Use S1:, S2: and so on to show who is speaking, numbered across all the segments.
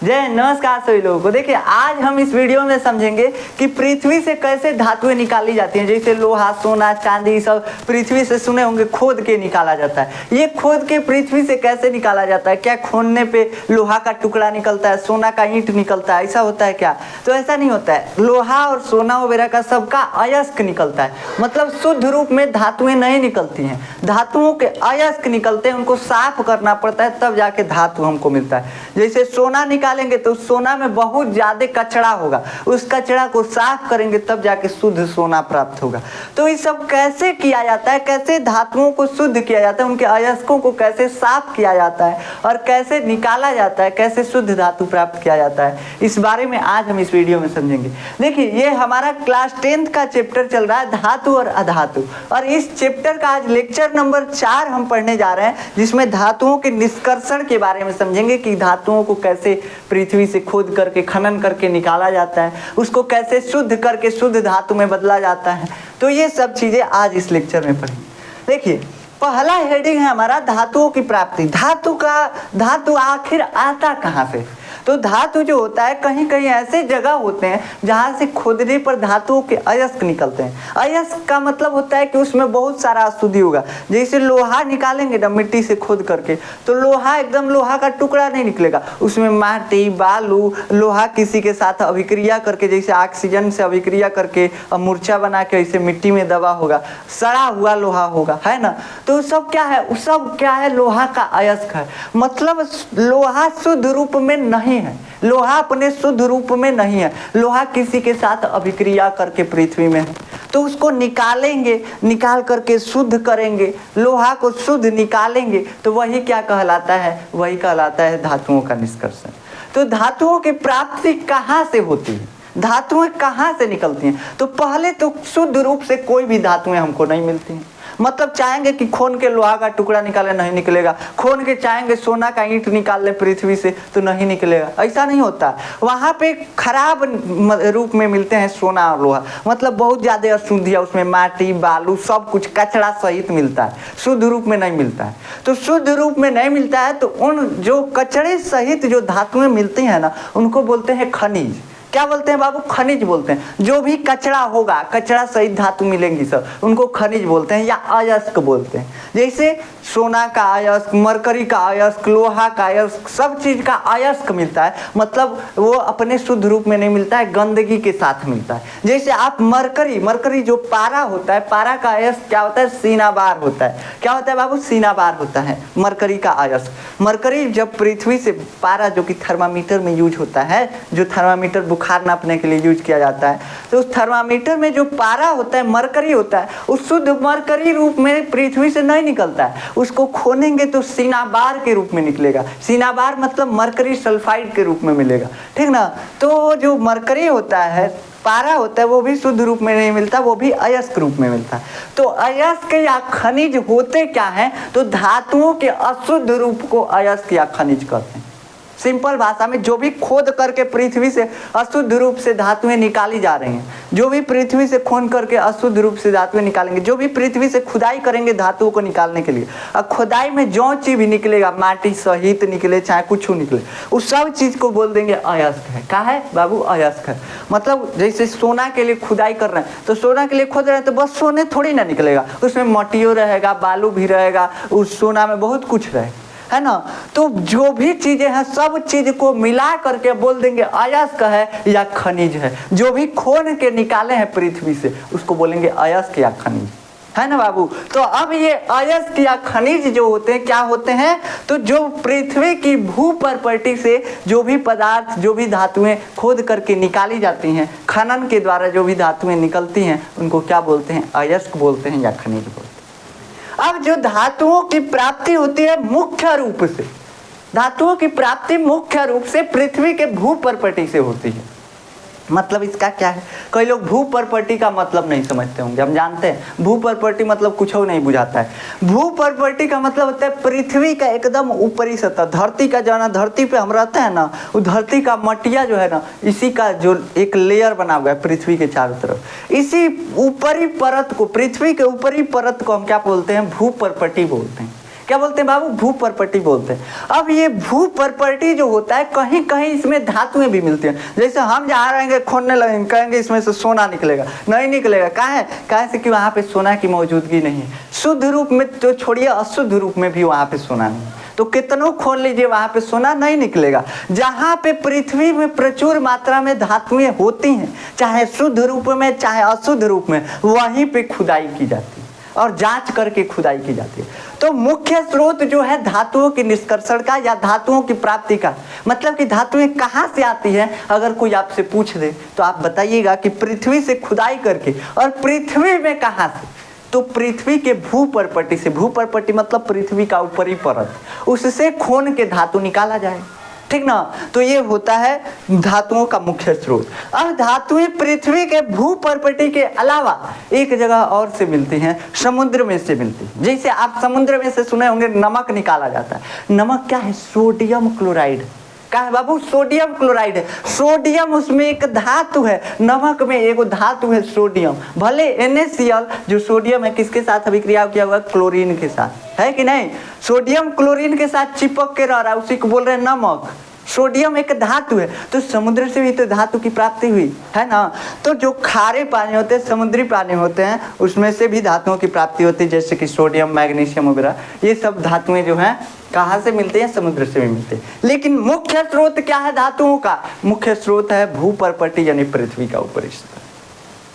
S1: जय नमस्कार सभी लोगों को। देखिए आज हम इस वीडियो में समझेंगे कि पृथ्वी से कैसे धातुएं निकाली जाती हैं। जैसे लोहा, सोना, चांदी सब पृथ्वी से सुने होंगे खोद के निकाला जाता है। ये खोद के पृथ्वी से कैसे निकाला जाता है? क्या खोदने पे लोहा का टुकड़ा निकलता है, सोना का ईंट निकलता है, ऐसा होता है क्या? तो ऐसा नहीं होता है। लोहा और सोना वगैरह का सबका अयस्क निकलता है, मतलब शुद्ध रूप में धातुएं नहीं निकलती हैं। धातुओं के अयस्क निकलते हैं, उनको साफ करना पड़ता है तब जाके धातु हमको मिलता है। जैसे सोना निकालेंगे तो सोना में बहुत ज्यादा कचरा होगा, उस कचरा को साफ करेंगे तब जाके शुद्ध सोना प्राप्त होगा। तो ये सब कैसे किया जाता है, कैसे धातुओं को शुद्ध किया जाता है, उनके अयस्कों को कैसे साफ किया जाता है और कैसे निकाला जाता है, कैसे शुद्ध धातु प्राप्त किया जाता है, इस बारे में आज हम इस वीडियो में समझेंगे। देखिए ये हमारा क्लास 10th का चैप्टर चल रहा है धातु और अधातु, और इस चैप्टर का आज लेक्चर नंबर 4 हम पढ़ने जा रहे हैं, जिसमें धातुओं के निष्कर्षण के बारे में समझेंगे कि धातुओं को कैसे पृथ्वी से खोद करके खनन करके निकाला जाता है, उसको कैसे शुद्ध करके शुद्ध धातु में बदला जाता है। तो ये सब चीजें आज इस लेक्चर में पढ़ेंगे। देखिए पहला हेडिंग है हमारा धातुओं की प्राप्ति। धातु आखिर आता कहाँ से? तो धातु जो होता है कहीं कहीं ऐसे जगह होते हैं जहाँ से खोदने पर धातुओं के अयस्क निकलते हैं। अयस्क का मतलब होता है कि उसमें बहुत सारा अशुद्धि होगा। जैसे लोहा निकालेंगे ना मिट्टी से खोद करके, तो लोहा एकदम लोहा का टुकड़ा नहीं निकलेगा, उसमें माटी, बालू, लोहा किसी के साथ अभिक्रिया करके, जैसे ऑक्सीजन से अभिक्रिया करके मूर्छा बना के ऐसे मिट्टी में दबा होगा, सड़ा हुआ लोहा होगा, है ना। तो सब क्या है? लोहा का अयस्क है। मतलब लोहा शुद्ध रूप में नहीं है, लोहा अपने शुद्ध रूप में नहीं है, लोहा किसी के साथ अभिक्रिया करके पृथ्वी में है। तो उसको निकालेंगे, निकाल करके शुद्ध करेंगे, लोहा को शुद्ध निकालेंगे, तो वही क्या कहलाता है? वही कहलाता है धातुओं का निष्कर्षण। तो धातुओं की प्राप्ति कहाँ से होती है, धातुएं कहाँ से निकलती हैं? तो पहले तो शुद्ध रूप से कोई भी धातुएं हमको नहीं मिलती हैं। मतलब चाहेंगे कि खोन के लोहा का टुकड़ा निकाले, नहीं निकलेगा। खोन के चाहेंगे सोना का ईंट निकाल ले पृथ्वी से, तो नहीं निकलेगा। ऐसा नहीं होता। वहाँ पे खराब रूप में मिलते हैं सोना और लोहा, मतलब बहुत ज़्यादा अशुद्धियाँ, उसमें माटी, बालू, सब कुछ कचरा सहित मिलता है, शुद्ध रूप में नहीं मिलता है। तो शुद्ध रूप में नहीं मिलता है तो उन जो कचरे सहित जो धातुएं मिलती हैं ना, उनको बोलते हैं खनिज। क्या बोलते हैं बाबू? खनिज बोलते हैं। जो भी कचरा होगा, कचरा सहित धातु मिलेंगी सब, उनको खनिज बोलते हैं या अयस्क बोलते हैं। जैसे सोना का अयस्क, मरकरी का अयस्क, लोहा का अयस्क, सब चीज का अयस्क मिलता है, मतलब वो अपने शुद्ध रूप में नहीं मिलता है, गंदगी के साथ मिलता है। जैसे आप मरकरी जो पारा होता है, पारा का अयस्क क्या होता है? सीनाबार होता है। क्या होता है बाबू? सीनाबार होता है मरकरी का अयस्क। मरकरी जब पृथ्वी से, पारा जो कि थर्मामीटर में यूज होता है, जो थर्मामीटर बुखार नापने के लिए यूज किया जाता है, तो उस थर्मामीटर में जो पारा होता है, मरकरी होता है, उस शुद्ध मरकरी रूप में पृथ्वी से नहीं निकलता है। उसको खोनेंगे तो सीनाबार के रूप में निकलेगा। सीनाबार मतलब मरकरी सल्फाइड के रूप में मिलेगा, ठीक ना। तो जो मरकरी होता है, पारा होता है, वो भी शुद्ध रूप में नहीं मिलता, वो भी अयस्क रूप में मिलता है। तो अयस्क या खनिज होते क्या हैं? तो धातुओं के अशुद्ध रूप को अयस्क या खनिज कहते हैं। सिंपल भाषा में जो भी खोद करके पृथ्वी से अशुद्ध रूप से धातुएं निकाली जा रही हैं, जो भी पृथ्वी से खोन करके अशुद्ध रूप से धातुएं निकालेंगे, जो भी पृथ्वी से खुदाई करेंगे धातुओं को निकालने के लिए, और खुदाई में जो चीज भी निकलेगा, माटी सहित निकले चाहे कुछ निकले, उस सब चीज को बोल देंगे अयस्क है। क्या है बाबू? अयस्क है। मतलब जैसे सोना के लिए खुदाई कर रहे हैं, तो सोना के लिए खोद रहे हैं तो बस सोने थोड़ी ना निकलेगा, उसमें मटियो रहेगा, बालू भी रहेगा, उस सोना में बहुत कुछ रहेगा, है ना। तो जो भी चीजें हैं सब चीज को मिला करके बोल देंगे अयस्क है या खनिज है। जो भी खोन के निकाले हैं पृथ्वी से, उसको बोलेंगे अयस्क या खनिज, है ना बाबू। तो अब ये अयस्क या खनिज जो होते हैं क्या होते हैं? तो जो पृथ्वी की भू प्रॉपर्टी से जो भी पदार्थ, जो भी धातुएं खोद करके निकाली जाती हैं, खनन के द्वारा जो भी धातुएं निकलती हैं, उनको क्या बोलते हैं? अयस्क बोलते हैं या खनिज बोलते हैं। अब जो धातुओं की प्राप्ति होती है मुख्य रूप से, धातुओं की प्राप्ति मुख्य रूप से पृथ्वी के भू प्रॉपर्टी से होती है। मतलब इसका क्या है? कई लोग भू प्रॉपर्टी का मतलब नहीं समझते होंगे। हम जानते हैं भू प्रॉपर्टी मतलब कुछ और नहीं बुझाता है। भू प्रॉपर्टी का मतलब होता है पृथ्वी का एकदम ऊपरी सतह, धरती का जो है ना, धरती पे हम रहते हैं ना, वो धरती का मटिया जो है ना, इसी का जो एक लेयर बना हुआ है पृथ्वी के चारों तरफ, इसी ऊपरी परत को, पृथ्वी के ऊपरी परत को हम क्या बोलते हैं? भू प्रॉपर्टी बोलते हैं। क्या बोलते हैं बाबू? भू प्रॉपर्टी बोलते हैं। अब ये भू प्रॉपर्टी जो होता है कहीं कहीं इसमें धातुएं भी मिलती हैं। जैसे हम जहाँ रहेंगे खोदने लगेंगे, कहेंगे इसमें से सोना निकलेगा, नहीं निकलेगा। काहे से कि वहाँ पे सोना की मौजूदगी नहीं है। शुद्ध रूप में तो छोड़िए, अशुद्ध रूप में भी वहाँ पे सोना नहीं है, तो कितनों खोल लीजिए वहाँ पे सोना नहीं निकलेगा। जहाँ पे पृथ्वी में प्रचुर मात्रा में धातुएं होती हैं, चाहे शुद्ध रूप में चाहे अशुद्ध रूप में, वहीं पे खुदाई की जाती है और जांच करके खुदाई की जाती है। तो मुख्य स्रोत जो है धातुओं की निष्कर्षण का या धातुओं की प्राप्ति का, मतलब कि धातुएं कहाँ से आती हैं, अगर कोई आपसे पूछ दे तो आप बताइएगा कि पृथ्वी से खुदाई करके। और पृथ्वी में कहाँ से? तो पृथ्वी के भू प्रॉपर्टी से। भू प्रॉपर्टी मतलब पृथ्वी का ऊपरी परत, उससे खोन के धातु निकाला जाए, ठीक ना। तो ये होता है धातुओं का मुख्य स्रोत। अब धातुएं पृथ्वी के भू प्रॉपर्टी के अलावा एक जगह और से मिलती हैं, समुद्र में से मिलती हैं। जैसे आप समुद्र में से सुने होंगे नमक निकाला जाता है। नमक क्या है? Sodium chloride. क्या है बाबू? सोडियम क्लोराइड है। सोडियम उसमें एक धातु है, नमक में एक धातु है सोडियम। भले NaCl जो सोडियम है किसके साथ अभिक्रिया किया हुआ? क्लोरीन के साथ, है कि नहीं? सोडियम क्लोरीन के साथ चिपक के रह रहा है, उसी को बोल रहे हैं नमक। सोडियम एक धातु है, तो समुद्र से भी तो धातु की प्राप्ति हुई है ना। तो जो खारे पानी होते हैं, समुद्री पानी होते हैं, उसमें से भी धातुओं की प्राप्ति होती है, जैसे कि सोडियम, मैग्नीशियम वगैरह। ये सब धातुएं जो हैं कहाँ से मिलते हैं? समुद्र से भी मिलते हैं। लेकिन मुख्य स्रोत क्या है धातुओं का? मुख्य स्रोत है भू प्रॉपर्टी यानी पृथ्वी का ऊपरी स्तर,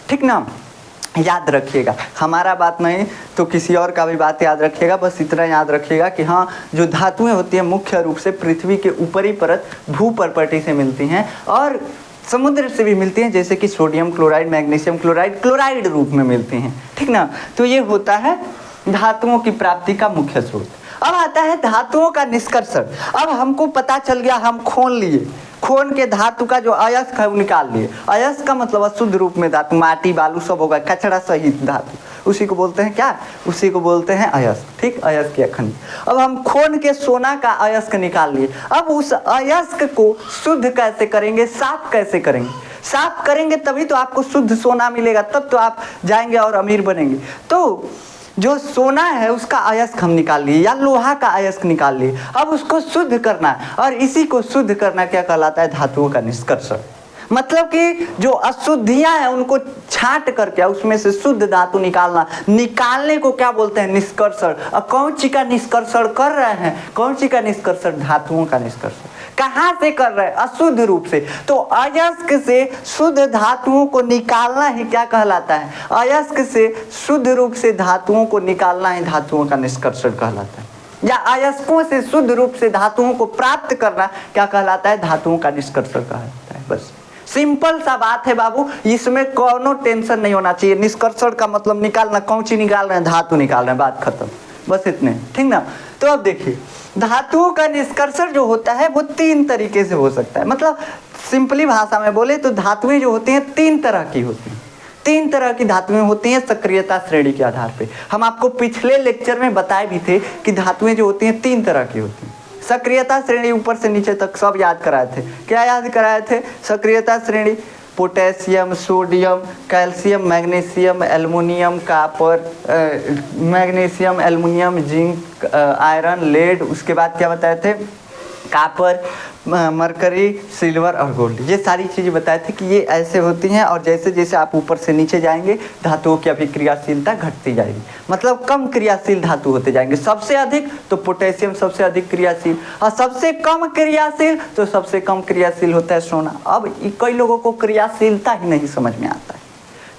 S1: ठीक ना। याद रखिएगा, हमारा बात नहीं तो किसी और का भी बात याद रखिएगा। बस इतना याद रखिएगा कि हाँ, जो धातुएं होती हैं मुख्य रूप से पृथ्वी के ऊपरी परत भू प्रॉपर्टी से मिलती हैं और समुद्र से भी मिलती हैं, जैसे कि sodium chloride, magnesium chloride, chloride रूप में मिलती हैं, ठीक ना। तो ये होता है धातुओं की प्राप्ति का मुख्य स्रोत। अब आता है धातुओं का निष्कर्षण। अब हमको पता चल गया, हम खोन लिए, खोन के धातु का जो अयस्क है वो निकाल लिए। अयस्क का मतलब अशुद्ध रूप में धातु, माटी बालू सब होगा, कचरा सहित धातु, उसी को बोलते हैं क्या? उसी को बोलते हैं अयस्क, ठीक। अयस्क या खनिज। अब हम खोन के सोना का अयस्क निकाल लिए। अब उस अयस्क को शुद्ध कैसे करेंगे, साफ कैसे करेंगे? साफ करेंगे तभी तो आपको शुद्ध सोना मिलेगा, तब तो आप जाएंगे और अमीर बनेंगे। तो जो सोना है उसका अयस्क हम निकाल लिए या लोहा का अयस्क निकाल लिए। अब उसको शुद्ध करना है, और इसी को शुद्ध करना क्या कहलाता है? धातुओं का निष्कर्षण। मतलब कि जो अशुद्धियां हैं उनको छांट करके उसमें से शुद्ध धातु निकालना, निकालने को क्या बोलते हैं? निष्कर्षण। और कौन सी का निष्कर्षण कर रहे हैं? कौन सी का निष्कर्षण? धातुओं का निष्कर्षण। कहाँ से कर रहे हैं? अशुद्ध रूप से। तो अयस्क से शुद्ध धातुओं को निकालना ही क्या कहलाता है? अयस्क से शुद्ध रूप से धातुओं को निकालना ही धातुओं का निष्कर्षण कहलाता है। या अयस्कों से शुद्ध रूप से धातुओं को प्राप्त करना क्या कहलाता है? धातुओं का निष्कर्षण कहलाता है। बस सिंपल सा बात है बाबू, इसमें कोनो टेंशन नहीं होना चाहिए। निष्कर्षण का मतलब निकालना, कौन सी निकाल रहे हैं? धातु निकाल रहे हैं, बात खत्म, बस इतने, ठीक ना। तो अब देखिए, धातुओं का निष्कर्षण जो होता है वो 3 तरीके से हो सकता है। मतलब सिंपली भाषा में बोले तो धातुएं जो होती हैं 3 तरह की होती हैं। 3 तरह की धातुएं होती हैं सक्रियता श्रेणी के आधार पे। हम आपको पिछले लेक्चर में बताए भी थे कि धातुएं जो होती हैं 3 तरह की होती हैं। सक्रियता श्रेणी ऊपर से नीचे तक सब याद कराए थे। क्या याद कराए थे? सक्रियता श्रेणी potassium, sodium, calcium, magnesium, aluminium, copper, magnesium, aluminium, zinc, iron, lead. उसके बाद क्या बताए थे? कॉपर, मरकरी, सिल्वर और गोल्ड। ये सारी चीज़ें बताए थे कि ये ऐसे होती हैं, और जैसे जैसे आप ऊपर से नीचे जाएंगे धातुओं की अभिक्रियाशीलता घटती जाएगी, मतलब कम क्रियाशील धातु होते जाएंगे। सबसे अधिक तो पोटेशियम सबसे अधिक क्रियाशील, और सबसे कम क्रियाशील तो सबसे कम क्रियाशील होता है सोना। अब कई लोगों को क्रियाशीलता ही नहीं समझ में आता है,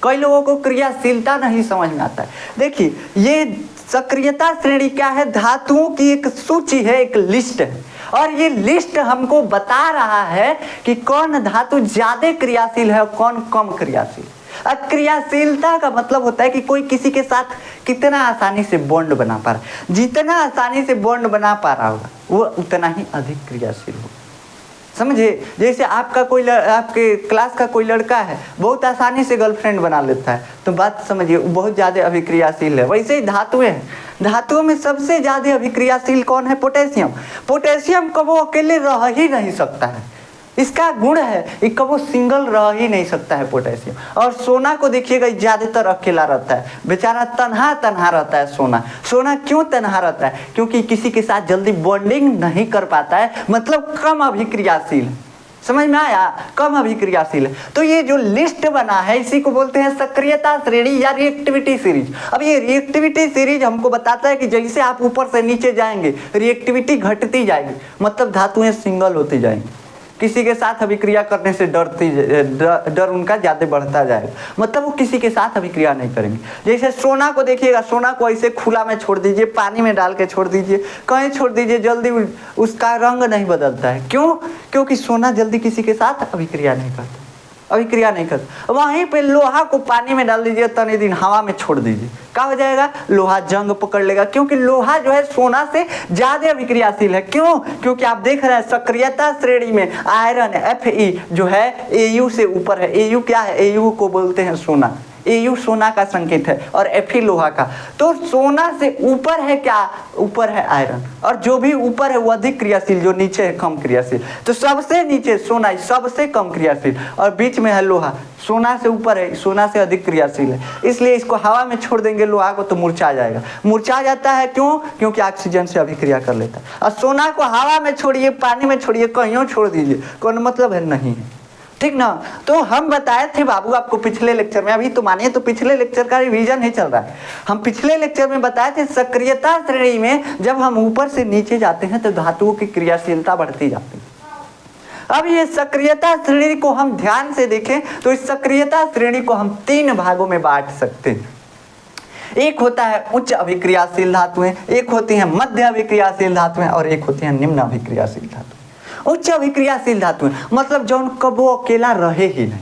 S1: कई लोगों को क्रियाशीलता नहीं समझ में आता है। देखिए, ये सक्रियता श्रेणी क्या है? धातुओं की एक सूची है, एक लिस्ट है, और ये लिस्ट हमको बता रहा है कि कौन धातु ज्यादा क्रियाशील है और कौन कम क्रियाशील। क्रियाशीलता का मतलब होता है कि कोई किसी के साथ कितना आसानी से बॉन्ड बना पा रहा है। जितना आसानी से बॉन्ड बना पा रहा होगा वो उतना ही अधिक क्रियाशील होगा। समझे? जैसे आपका कोई आपके क्लास का कोई लड़का है, बहुत आसानी से गर्लफ्रेंड बना लेता है, तो बात समझिए वो बहुत ज़्यादा अभिक्रियाशील है। वैसे ही धातुएं हैं, धातुओं में सबसे ज़्यादा अभिक्रियाशील कौन है? पोटेशियम। पोटेशियम को वो अकेले रह ही नहीं सकता है, इसका गुण है कि कभी सिंगल रह ही नहीं सकता है पोटेशियम। और सोना को देखिएगा ज़्यादातर अकेला रहता है, बेचारा तन्हा तन्हा रहता है सोना। सोना क्यों तन्हा रहता है? क्योंकि किसी के साथ जल्दी बॉन्डिंग नहीं कर पाता है, मतलब कम अभिक्रियाशील है। समझ में आया? कम अभिक्रियाशील है। तो ये जो लिस्ट बना है इसी को बोलते हैं सक्रियता श्रेणी या रिएक्टिविटी सीरीज। अब ये रिएक्टिविटी सीरीज हमको बताता है कि जैसे आप ऊपर से नीचे जाएंगे रिएक्टिविटी घटती जाएगी, मतलब धातुएं सिंगल होती जाएंगी। किसी के साथ अभिक्रिया करने से डर उनका ज़्यादा बढ़ता जाएगा, मतलब वो किसी के साथ अभिक्रिया नहीं करेंगे। जैसे सोना को देखिएगा, सोना को ऐसे खुला में छोड़ दीजिए, पानी में डाल के छोड़ दीजिए, कहीं छोड़ दीजिए, जल्दी उसका रंग नहीं बदलता है। क्यों? क्योंकि सोना जल्दी किसी के साथ अभिक्रिया नहीं करता, अभिक्रिया नहीं करता। वहीं पे लोहा को पानी में डाल दीजिए, तने दिन हवा में छोड़ दीजिए, क्या हो जाएगा? लोहा जंग पकड़ लेगा, क्योंकि लोहा जो है सोना से ज्यादा अभिक्रियाशील है। क्यों? क्योंकि आप देख रहे हैं सक्रियता श्रेणी में आयरन Fe जो है Au से ऊपर है। Au क्या है? Au को बोलते हैं सोना। Au सोना का संकेत है और Fe लोहा का। तो सोना से ऊपर है क्या? ऊपर है आयरन, और जो भी ऊपर है वो अधिक क्रियाशील, जो नीचे है कम क्रियाशील। तो सबसे नीचे सोना सबसे कम क्रियाशील, और बीच में है लोहा, सोना से ऊपर है, सोना से अधिक क्रियाशील है। इसलिए इसको हवा में छोड़ देंगे लोहा को तो मुरझा जाएगा। मुरझा जाता है क्यों? क्योंकि ऑक्सीजन से अभिक्रिया कर लेता है। और सोना को हवा में छोड़िए, पानी में छोड़िए, कहीं छोड़ दीजिए, कोई मतलब है नहीं है, ठीक ना। तो हम बताए थे बाबू आपको पिछले लेक्चर में, अभी तो मानिए तो पिछले लेक्चर का रिवीजन ही चल रहा है। हम पिछले लेक्चर में बताए थे सक्रियता श्रेणी में जब हम ऊपर से नीचे जाते हैं तो धातुओं की क्रियाशीलता बढ़ती जाती है। अब ये सक्रियता श्रेणी को हम ध्यान से देखें तो इस सक्रियता श्रेणी को हम 3 भागों में बांट सकते हैं। एक होता है उच्च अभिक्रियाशील धातुएं, एक होती हैं मध्य अभिक्रियाशील धातुएं, और एक होती हैं निम्न अभिक्रियाशील धातुएं। उच्च अभिक्रियाशील धातुएं मतलब जो कबो अकेला रहे ही नहीं,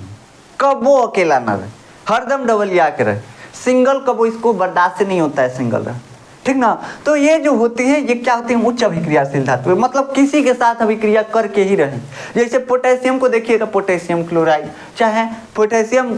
S1: कबो अकेला ना रहे, हरदम डबलिया के रहे, सिंगल कबो इसको बर्दाश्त नहीं होता है सिंगल रहे, ठीक ना। तो ये जो होती है ये क्या होती है? उच्च अभिक्रियाशील धातु, मतलब किसी के साथ अभिक्रिया करके ही रहे। जैसे पोटेशियम को देखिएगा, पोटेशियम क्लोराइड, चाहे पोटेशियम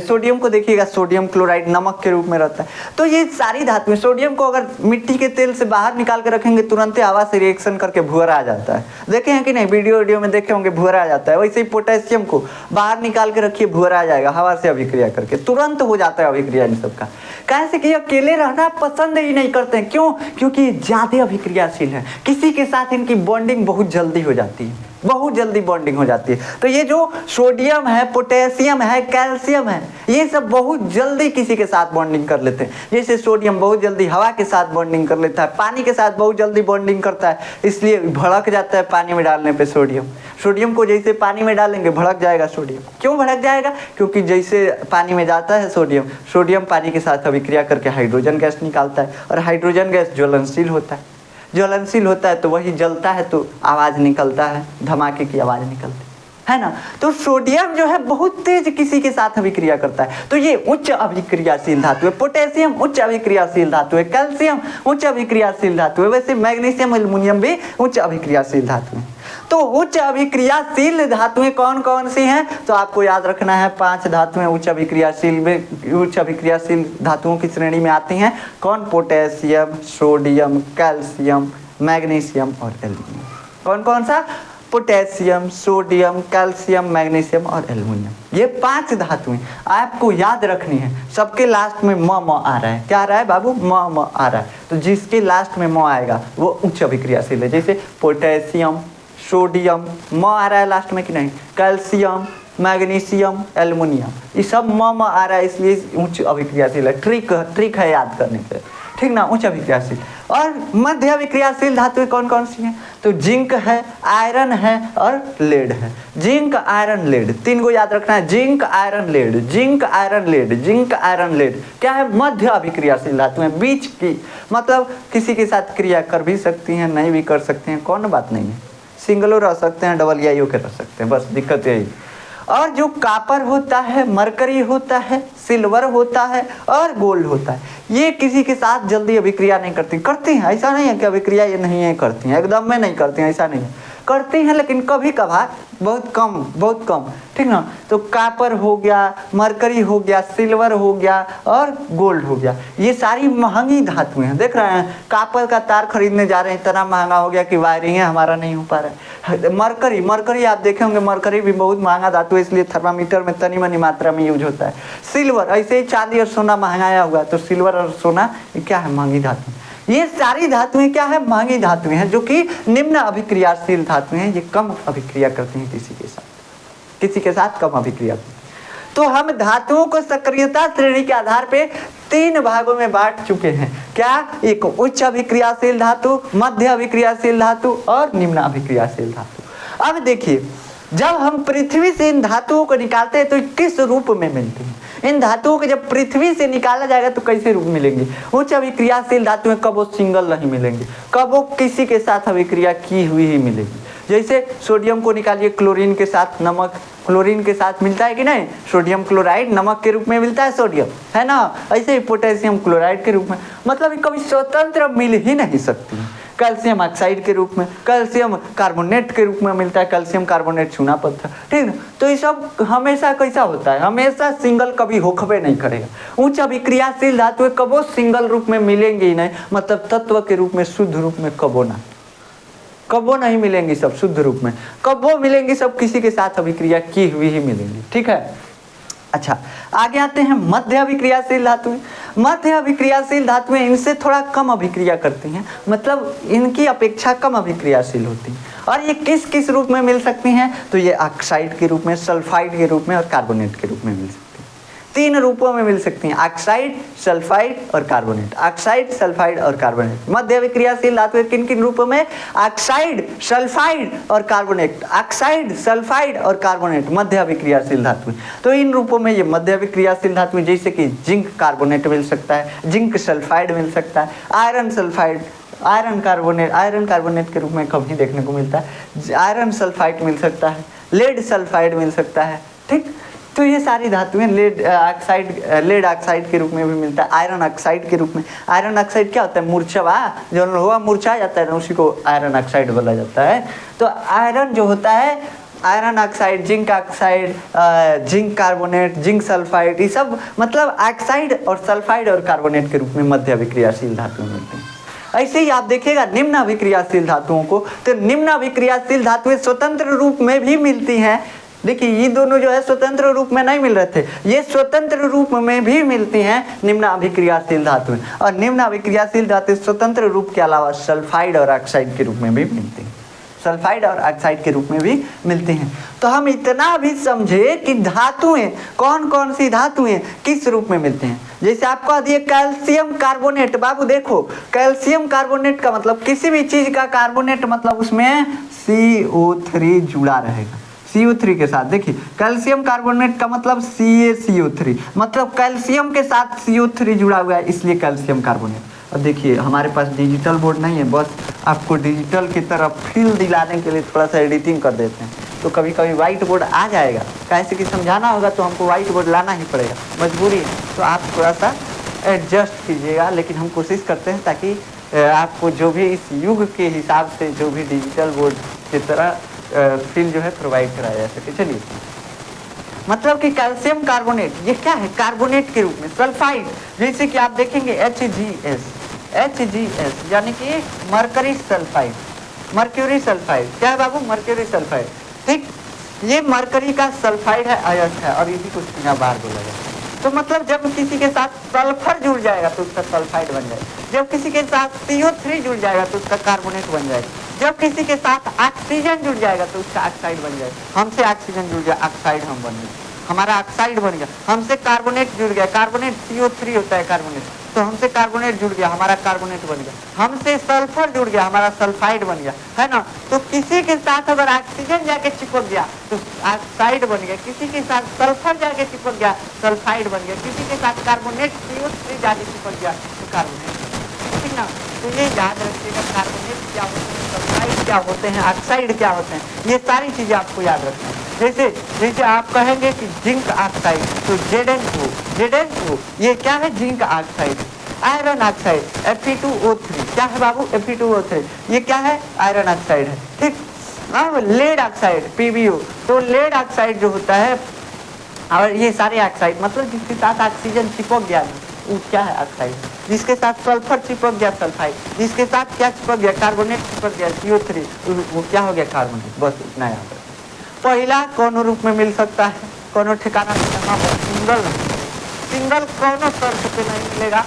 S1: सोडियम को देखिएगा, सोडियम क्लोराइड नमक के रूप में रहता है। तो ये सारी धातुएं, सोडियम को अगर मिट्टी के तेल से बाहर निकाल के रखेंगे तुरंत हवा से रिएक्शन करके भुअर आ जाता है। देखे हैं कि नहीं? वीडियो में देखे होंगे, भुअर आ जाता है। वैसे ही पोटेशियम को बाहर निकाल के रखिए, भुअर आ जाएगा, हवा से अभिक्रिया करके तुरंत हो जाता है अभिक्रिया इन सबका। कैसे कि अकेले रहना पसंद ही नहीं करते हैं। क्यों? क्योंकि ज्यादा अभिक्रियाशील है, किसी के साथ इनकी बॉन्डिंग बहुत जल्दी हो जाती है, बहुत जल्दी बॉन्डिंग हो जाती है। तो ये जो सोडियम है, पोटेशियम है, कैल्शियम है, ये सब बहुत जल्दी किसी के साथ बॉन्डिंग कर लेते हैं। जैसे सोडियम बहुत जल्दी हवा के साथ बॉन्डिंग कर लेता है, पानी के साथ बहुत जल्दी बॉन्डिंग करता है, इसलिए भड़क जाता है पानी में डालने पे सोडियम। सोडियम को जैसे पानी में डालेंगे भड़क जाएगा सोडियम। क्यों भड़क जाएगा? क्योंकि जैसे पानी में जाता है सोडियम, सोडियम पानी के साथ अभिक्रिया करके हाइड्रोजन गैस निकालता है, और हाइड्रोजन गैस ज्वलनशील होता है। ज्वलनशील होता है तो वही जलता है तो आवाज़ निकलता है, धमाके की आवाज़ निकलती है ना। तो सोडियम जो है बहुत तेज किसी के साथ अभिक्रिया करता है, तो ये उच्च अभिक्रियाशील धातु है। पोटेशियम उच्च अभिक्रियाशील धातु है, कैल्शियम उच्च अभिक्रियाशील धातु है, वैसे मैग्नीशियम एल्युमिनियम भी उच्च अभिक्रियाशील धातु है। तो उच्च अभिक्रियाशील धातुएं कौन कौन सी हैं? तो आपको याद रखना है 5 धातुएं उच्च अभिक्रियाशील धातुओं की श्रेणी में आती हैं। कौन? पोटेशियम, सोडियम, कैल्शियम, मैग्नीशियम और एल्युमिनियम। कौन कौन सा? पोटेशियम, सोडियम, कैल्शियम, मैग्नीशियम और एल्युमिनियम। ये 5 धातुएं आपको याद रखनी है। सबके लास्ट में म आ रहा है। क्या आ रहा है बाबू? म आ रहा है। तो जिसके लास्ट में म आएगा वो उच्च अभिक्रियाशील है। जैसे पोटेशियम, सोडियम, म आ रहा है लास्ट में कि नहीं, कैल्शियम, मैग्नीशियम, एल्युमिनियम, ये सब म आ रहा है, इसलिए उच्च अभिक्रियाशील है। ट्रिक है याद करने के, ठीक ना। उच्च अभिक्रियाशील। और मध्य अभिक्रियाशील धातुएं कौन कौन सी हैं? तो जिंक है, आयरन है और लेड है। जिंक, आयरन, लेड, 3 को याद रखना है। Zinc, iron, lead, zinc, iron, lead, zinc, iron, lead क्या है? मध्य अभिक्रियाशील धातुएं, बीच की, मतलब किसी के साथ क्रिया कर भी सकती हैं, नहीं भी कर सकते हैं, कौन बात नहीं है। सिंगलो रह सकते हैं, डबल या के रह सकते हैं, बस दिक्कत यही। और जो कापर होता है, मरकरी होता है, सिल्वर होता है और गोल्ड होता है, ये किसी के साथ जल्दी अभिक्रिया नहीं करती हैं। ऐसा नहीं है कि अभिक्रिया ये नहीं है करती हैं, एकदम में नहीं करती हैं, ऐसा नहीं है, करती हैं लेकिन कभी कभार, बहुत कम, ठीक ना। तो कापर हो गया, मरकरी हो गया, सिल्वर हो गया और गोल्ड हो गया, ये सारी महंगी धातुएं हैं। देख रहे हैं, कापर का तार खरीदने जा रहे हैं, इतना महंगा हो गया कि वायरिंग हमारा नहीं हो पा रहा है। मरकरी, मरकरी आप देखे होंगे, मरकरी भी बहुत महंगा धातु है, इसलिए थर्मामीटर में तनी मनी मात्रा में यूज होता है। सिल्वर, ऐसे ही चांदी और सोना महंगाया हुआ, तो सिल्वर और सोना क्या है, महंगी धातु। ये सारी धातुएं क्या है, महंगी धातुएं हैं, जो कि निम्न अभिक्रियाशील धातुएं हैं। ये कम अभिक्रिया करती हैं किसी के साथ कम अभिक्रिया। तो हम धातुओं को सक्रियता श्रेणी के आधार पे 3 भागों में बांट चुके हैं। क्या? एक उच्च अभिक्रियाशील धातु, मध्य अभिक्रियाशील धातु और निम्न अभिक्रियाशील धातु। अब देखिए, जब हम पृथ्वी से इन धातुओं को निकालते हैं तो किस रूप में मिलते हैं? इन धातुओं को जब पृथ्वी से निकाला जाएगा तो कैसे रूप मिलेंगे? उच्च अभिक्रियाशील धातुएं कब वो सिंगल नहीं मिलेंगी, कब वो किसी के साथ अभिक्रिया की हुई ही मिलेगी। जैसे सोडियम को निकालिए क्लोरीन के साथ, नमक क्लोरीन के साथ मिलता है कि नहीं? सोडियम क्लोराइड नमक के रूप में मिलता है सोडियम, है ना? ऐसे ही पोटेशियम क्लोराइड के रूप में, मतलब कभी स्वतंत्र मिल ही नहीं सकती। कैल्शियम ऑक्साइड के रूप में, कैल्शियम कार्बोनेट के रूप में मिलता है, कैल्शियम कार्बोनेट चूना पत्थर, ठीक है। तो ये सब हमेशा कैसा होता है, हमेशा सिंगल कभी होखबे नहीं करेगा। उच्च अभिक्रियाशील धातुएं कबो सिंगल रूप में मिलेंगे ही नहीं, मतलब तत्व के रूप में, शुद्ध रूप में कबो नहीं मिलेंगी सब शुद्ध रूप में। कबो मिलेंगी सब किसी के साथ अभिक्रिया की हुई ही मिलेंगी, ठीक है। अच्छा, आगे आते हैं मध्य अभिक्रियाशील धातुएं। मध्य अभिक्रियाशील धातुएं इनसे थोड़ा कम अभिक्रिया करती हैं, मतलब इनकी अपेक्षा कम अभिक्रियाशील होती हैं। और ये किस किस रूप में मिल सकती हैं? तो ये ऑक्साइड के रूप में, सल्फाइड के रूप में और कार्बोनेट के रूप में मिल सकती हैं। 3 रूपों में मिल सकती हैं, ऑक्साइड, सल्फाइड और कार्बोनेट। ऑक्साइड, सल्फाइड और कार्बोनेट। मध्य अभिक्रियाशील धातुएं किन किन रूपों में? ऑक्साइड, सल्फाइड और कार्बोनेट। ऑक्साइड, सल्फाइड और कार्बोनेट मध्य अभिक्रियाशील धातुएं। तो इन रूपों में ये मध्य अभिक्रियाशील धातुएं, जैसे कि जिंक कार्बोनेट मिल सकता है, जिंक सल्फाइड मिल सकता है, आयरन सल्फाइड, आयरन कार्बोनेट के रूप में कभी देखने को मिलता है, आयरन सल्फाइड मिल सकता है, लेड सल्फाइड मिल सकता है, ठीक। तो ये सारी धातुएं लेड ऑक्साइड के रूप में भी मिलता है, आयरन ऑक्साइड के रूप में। आयरन ऑक्साइड क्या होता है? मूर्छा, जो लोहा मुरझा जाता है ना, उसी को आयरन ऑक्साइड बोला जाता है। तो आयरन जो होता है, iron oxide, zinc oxide, zinc carbonate, zinc sulphide, ये सब मतलब ऑक्साइड और सल्फाइड और कार्बोनेट के रूप में मध्य अभिक्रियाशील धातुएं मिलती हैं। ऐसे ही आप देखिएगा निम्न अभिक्रियाशील धातुओं को, तो निम्न अभिक्रियाशील धातुएं स्वतंत्र रूप में भी मिलती हैं। देखिए, ये दोनों जो है स्वतंत्र रूप में नहीं मिल रहे थे, ये स्वतंत्र रूप में भी मिलती हैं निम्न अभिक्रियाशील धातुएं। और निम्न अभिक्रियाशील धातुएं स्वतंत्र रूप के अलावा सल्फाइड और ऑक्साइड के रूप में भी मिलती हैं, सल्फाइड और ऑक्साइड के रूप में भी मिलती हैं। तो हम इतना भी समझे कि धातुएं कौन कौन सी धातुएं किस रूप में मिलते हैं। जैसे आपको दिए कैल्शियम कार्बोनेट, बाबू देखो, कैल्शियम कार्बोनेट का मतलब किसी भी चीज का कार्बोनेट मतलब उसमें CO3 जुड़ा रहेगा, CO3 के साथ। देखिए, कैल्शियम कार्बोनेट का मतलब CaCO3, मतलब कैल्शियम के साथ CO3 जुड़ा हुआ है, इसलिए कैल्शियम कार्बोनेट। और देखिए, हमारे पास डिजिटल बोर्ड नहीं है, बस आपको डिजिटल की तरफ फील दिलाने के लिए थोड़ा सा एडिटिंग कर देते हैं। तो कभी कभी वाइट बोर्ड आ जाएगा, कैसे कि समझाना होगा तो हमको वाइट बोर्ड लाना ही पड़ेगा, मजबूरी है। तो आप थोड़ा सा एडजस्ट कीजिएगा, लेकिन हम कोशिश करते हैं ताकि आपको जो भी इस युग के हिसाब से जो भी डिजिटल बोर्ड की तरह फील जो है प्रोवाइड कराया जा सके। चलिए, मतलब कि कैल्शियम कार्बोनेट ये क्या है? कार्बोनेट के रूप में। सल्फाइड, जैसे कि आप देखेंगे HGS यानी कि मरकरी सल्फाइड, मर्क्यूरी सल्फाइड। क्या है बाबू? मर्क्यूरी सल्फाइड, ठीक। ये मरकरी का सल्फाइड है, अयस्क है, और इसी को सीना बार बोला जाता है। तो मतलब जब किसी के साथ सल्फर जुड़ जाएगा तो उसका सल्फाइड बन जाएगा, जब किसी के साथ CO3 जुड़ जाएगा तो उसका कार्बोनेट बन जाएगा, जब किसी के साथ ऑक्सीजन जुड़ जाएगा तो उसका ऑक्साइड बन जाएगा। हमसे ऑक्सीजन जुड़ गया, ऑक्साइड हम बन गए, हमारा ऑक्साइड बन गया। हमसे कार्बोनेट जुड़ गया, कार्बोनेट CO3 होता है कार्बोनेट, तो हमसे कार्बोनेट जुड़ गया, हमारा कार्बोनेट बन गया। हमसे सल्फर जुड़ गया, हमारा सल्फाइड बन गया, है ना। तो किसी के साथ अगर ऑक्सीजन जाके चिपक गया तो ऑक्साइड बन गया, किसी के साथ सल्फर जाके चिपक गया सल्फाइड बन गया, किसी के साथ कार्बोनेट CO3 जाके चिपक गया तो कार्बोनेट, ठीक ना। तो ये याद रखिएगा, कार्बोनेट क्या होते हैं, सल्फाइड क्या होते हैं, ऑक्साइड क्या होते हैं, ये सारी चीजें आपको याद रखना है। जैसे आप कहेंगे कि जिंक ऑक्साइड, तो Zn2 ये क्या है? Zinc oxide. Iron oxide Fe2O3, क्या है बाबू? Fe2O3, ये क्या है? आयरन ऑक्साइड है, ठीक। अब लेड ऑक्साइड PbO, तो लेड ऑक्साइड जो होता है, और ये सारे ऑक्साइड मतलब जिसके साथ ऑक्सीजन चिपक गया वो क्या है ऑक्साइड, जिसके साथ सल्फर चिपक गया सल्फाइड, जिसके साथ क्या चिपक गया कार्बोनेट चिपक गया CO3, वो क्या हो गया कार्बोनेट। बस इतना याद रखो। पहला कौन रूप में मिल सकता है, कौन ठिकाना सिंगल कौन शर्त पे नहीं मिलेगा,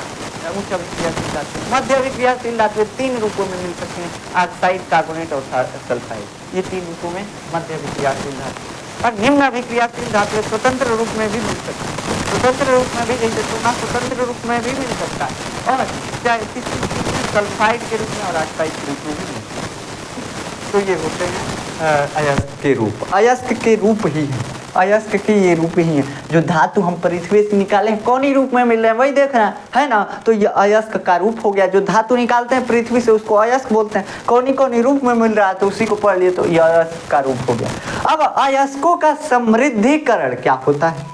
S1: उच्च अभिक्रियाशील धातु। मध्य अभिक्रियाशील धातु 3 रूपों में मिल सकते हैं, ऑक्साइड कार्बोनेट और सल्फाइड, ये 3 रूपों में मध्य अभिक्रियाशील धातु। और निम्न अभिक्रियाशील धातु स्वतंत्र रूप में भी मिल सकते हैं, स्वतंत्र रूप में भी, जैसे सोना स्वतंत्र रूप में भी मिल सकता है और सल्फाइड के रूप में और ऑक्साइड के रूप में भी मिल सकता है। तो ये होते हैं अयस्क के रूप, अयस्क के रूप ही है, अयस्क के ये रूप ही है। जो धातु हम पृथ्वी से निकाले हैं कौन ही रूप में मिल रहे हैं वही देखना है ना, तो ये अयस्क का रूप हो गया। जो धातु निकालते हैं पृथ्वी से उसको अयस्क बोलते हैं, कौन ही रूप में मिल रहा है तो उसी को पढ़ लिए, तो ये अयस्क का रूप हो गया। अब अयस्कों का समृद्धिकरण क्या होता है,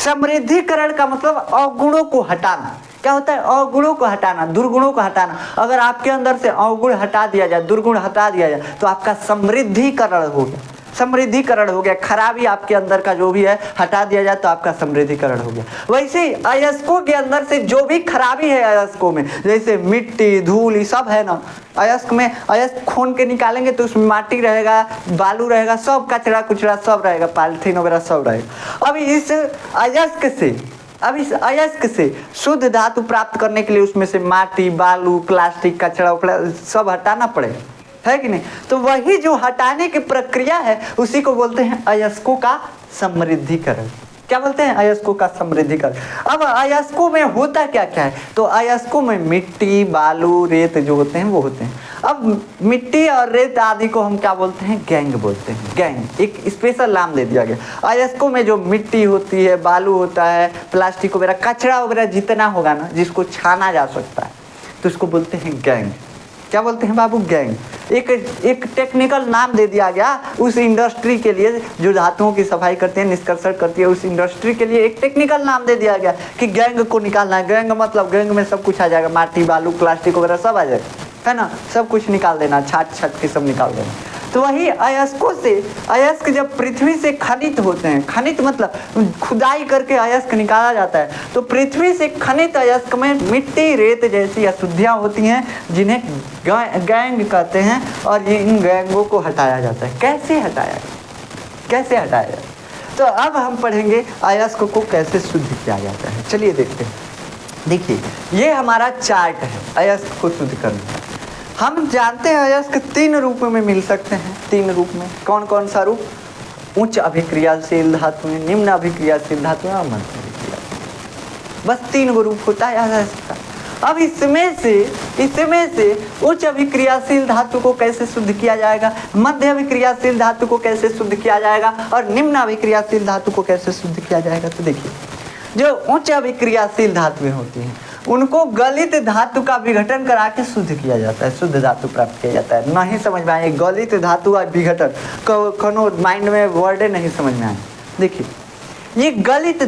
S1: समृद्धिकरण का मतलब अवगुणों को हटाना। क्या होता है, अवगुणों को हटाना, दुर्गुणों को हटाना। अगर आपके अंदर से अवगुण हटा दिया जाए, दुर्गुण हटा दिया जाए तो आपका समृद्धिकरण हो गया, समृद्धिकरण हो गया। खराबी आपके अंदर का जो भी है हटा दिया जाए तो आपका समृद्धिकरण हो गया। वैसे ही अयस्कों के अंदर से जो भी खराबी है अयस्कों में, जैसे मिट्टी धूल ये सब है ना, अयस्क में अयस्क खोन के निकालेंगे तो उसमें माटी रहेगा, बालू रहेगा, सब कचरा कुचरा सब रहेगा, पॉलिथीन वगैरह सब रहेगा। अब इस अयस्क से शुद्ध धातु प्राप्त करने के लिए उसमें से माटी बालू प्लास्टिक कचरा सब हटाना पड़ेगा, है कि नहीं। तो वही जो हटाने की प्रक्रिया है उसी को बोलते हैं अयस्कों का समृद्धिकरण। क्या बोलते हैं, अयस्कों का समृद्धिकरण। अब अयस्कों में होता क्या क्या है, तो अयस्कों में मिट्टी बालू रेत जो होते हैं वो होते हैं। अब मिट्टी और रेत आदि को हम क्या बोलते हैं, गैंग बोलते हैं। गैंग एक स्पेशल नाम दे दिया गया। अयस्कों में जो मिट्टी होती है बालू होता है प्लास्टिक वगैरह कचरा वगैरह जितना होगा ना जिसको छाना जा सकता है तो उसको बोलते हैं गैंग। क्या बोलते हैं बाबू, गैंग। एक टेक्निकल नाम दे दिया गया उस इंडस्ट्री के लिए जो धातुओं की सफाई करती है निष्कर्षण करती है, उस इंडस्ट्री के लिए एक टेक्निकल नाम दे दिया गया कि गैंग को निकालना है। गैंग मतलब गैंग में सब कुछ आ जाएगा, माटी बालू प्लास्टिक वगैरह सब आ जाएगा, है ना, सब कुछ निकाल देना, छाट के सब निकाल देना। तो वही अयस्कों से, अयस्क जब पृथ्वी से खनित होते हैं, खनित मतलब खुदाई करके अयस्क निकाला जाता है, तो पृथ्वी से खनित अयस्क में मिट्टी रेत जैसी अशुद्धियाँ होती हैं जिन्हें गैंग कहते हैं और इन गैंगों को हटाया जाता है। कैसे हटाया जाए, तो अब हम पढ़ेंगे अयस्क को कैसे शुद्ध किया जाता है। चलिए देखते हैं। देखिए ये हमारा चार्ट है अयस्क को शुद्ध करने। हम जानते हैं अयस्क 3 रूप में मिल सकते हैं, 3 रूप में। कौन कौन सा रूप, उच्च अभिक्रियाशील धातुएं, निम्न अभिक्रियाशील धातुएं और मध्य अभिक्रियाशील, बस 3 रूप होता है अयस्क का। अब इसमें से उच्च अभिक्रियाशील धातु को कैसे शुद्ध किया जाएगा, मध्य अभिक्रियाशील धातु को कैसे शुद्ध किया जाएगा और निम्न अभिक्रियाशील धातु को कैसे शुद्ध किया जाएगा। तो देखिए जो उच्च अभिक्रियाशील धातुएं होती हैं उनको गलित धातु का विघटन करा के शुद्ध किया जाता है, शुद्ध धातु प्राप्त किया जाता है। नहीं समझ में आए गलित धातु का विघटन, कोनो माइंड में वर्ड नहीं समझ में आए। देखिए ये गलित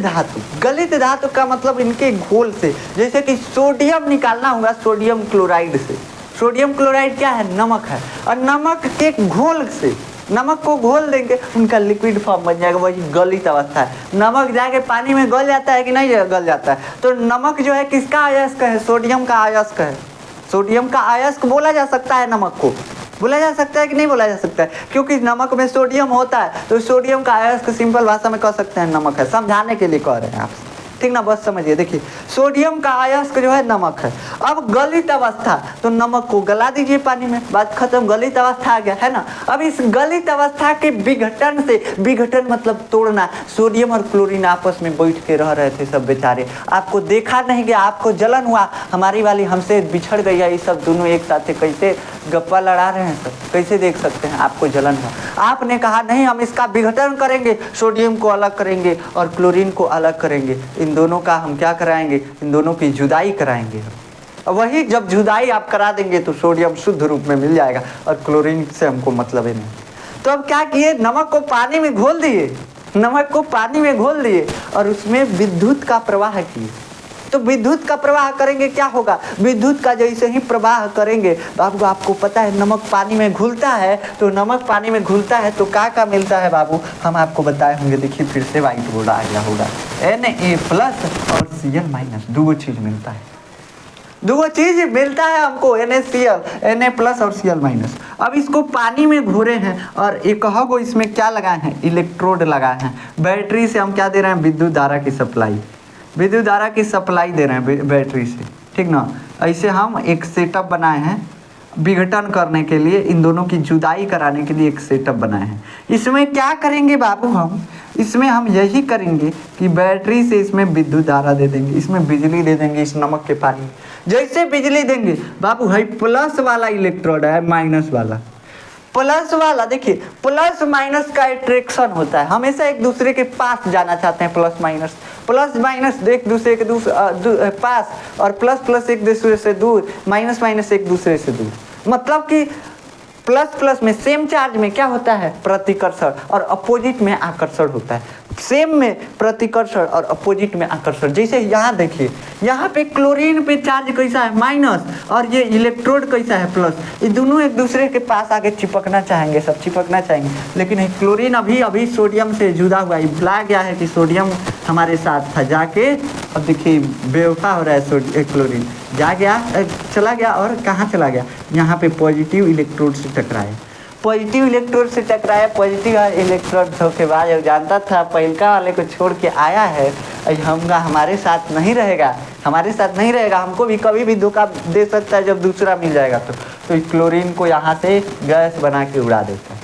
S1: धातु का मतलब इनके घोल से, जैसे कि सोडियम निकालना होगा सोडियम क्लोराइड से। सोडियम क्लोराइड क्या है, नमक है, और नमक के घोल से, नमक को घोल देंगे उनका लिक्विड फॉर्म बन जाएगा, वही गलित अवस्था है। नमक जाके पानी में गल जाता है कि नहीं गल जाता है, तो नमक जो है किसका अयस्क है, सोडियम का अयस्क है। सोडियम का अयस्क बोला जा सकता है, नमक को बोला जा सकता है कि नहीं बोला जा सकता है, क्योंकि नमक में सोडियम होता है तो सोडियम का अयस्क सिंपल भाषा में कह सकते हैं नमक है। समझाने के लिए कह रहे हैं आप, ठीक ना, बस समझिए। देखिए सोडियम का अयस्क जो है नमक है। अब गलित अवस्था, तो नमक को गला दीजिए पानी में, बात खत्म, गलित अवस्था आ गया, है ना। अब इस गलित अवस्था के विघटन से, विघटन मतलब तोड़ना, सोडियम और क्लोरीन आपस में बैठ के रह रहे थे सब बेचारे, आपको देखा नहीं गया, आपको जलन हुआ, हमारी वाली हमसे बिछड़ गई है, ये सब दोनों एक साथ कैसे गप्पा लड़ा रहे हैं सब, कैसे देख सकते हैं, आपको जलन हुआ। आपने कहा नहीं हम इसका विघटन करेंगे, सोडियम को अलग करेंगे और क्लोरीन को अलग करेंगे, इन दोनों का हम क्या कराएंगे, इन दोनों की जुदाई कराएंगे। वही जब जुदाई आप करा देंगे तो सोडियम शुद्ध रूप में मिल जाएगा और क्लोरीन से हमको मतलब ही नहीं। तो अब क्या किए, नमक को पानी में घोल दिए और उसमें विद्युत का प्रवाह किए। तो विद्युत का प्रवाह करेंगे क्या होगा, विद्युत का जैसे ही प्रवाह करेंगे बाबू आपको पता है नमक पानी में घुलता है, तो नमक पानी में घुलता है तो क्या मिलता है बाबू, हम आपको बताए होंगे। देखिए फिर से व्हाइट बोर्ड आ गया होगा, Na+ और Cl- दो चीज मिलता है, दो चीज मिलता है हमको, NaCl Na+ और Cl-। अब इसको पानी में घोरे हैं और एक को इसमें क्या लगाए हैं, इलेक्ट्रोड लगाए हैं। बैटरी से हम क्या दे रहे हैं, विद्युत धारा की सप्लाई, विद्युत धारा की सप्लाई दे रहे हैं बैटरी से, ठीक ना। ऐसे हम एक सेटअप बनाए हैं विघटन करने के लिए, इन दोनों की जुदाई कराने के लिए एक सेटअप बनाए हैं। इसमें क्या करेंगे बाबू, हम इसमें हम यही करेंगे कि बैटरी से इसमें विद्युत धारा दे देंगे, इसमें बिजली दे देंगे इस नमक के पानी में। जैसे बिजली देंगे बाबू, है प्लस वाला इलेक्ट्रोड है माइनस वाला, प्लस वाला देखिए प्लस माइनस का अट्रैक्शन होता है, हमेशा एक दूसरे के पास जाना चाहते हैं। प्लस माइनस एक दूसरे के पास, और प्लस प्लस एक दूसरे से दूर, माइनस माइनस एक दूसरे से दूर। मतलब कि प्लस प्लस में सेम चार्ज में क्या होता है, प्रतिकर्षण, और अपोजिट में आकर्षण होता है। सेम में प्रतिकर्षण और अपोजिट में आकर्षण। जैसे यहाँ देखिए, यहाँ पे क्लोरीन पे चार्ज कैसा है, माइनस, और ये इलेक्ट्रोड कैसा है, प्लस। ये दोनों एक दूसरे के पास आके चिपकना चाहेंगे, सब चिपकना चाहेंगे, लेकिन क्लोरीन अभी सोडियम से जुदा हुआ है। भुला गया है कि सोडियम हमारे साथ था, जाके अब देखिए बेवफा हो रहा है क्लोरीन, जा गया, चला गया, और कहाँ चला गया, यहाँ पे पॉजिटिव इलेक्ट्रोड से टकराया, पॉजिटिव इलेक्ट्रोड से टकराया। पॉजिटिव इलेक्ट्रोड धोखेबाज और जानता था पहिलका वाले को छोड़ के आया है, हमारे साथ नहीं रहेगा, हमारे साथ नहीं रहेगा, हमको भी कभी भी धोखा दे सकता है जब दूसरा मिल जाएगा तो क्लोरीन को यहाँ से गैस बना के उड़ा देता है।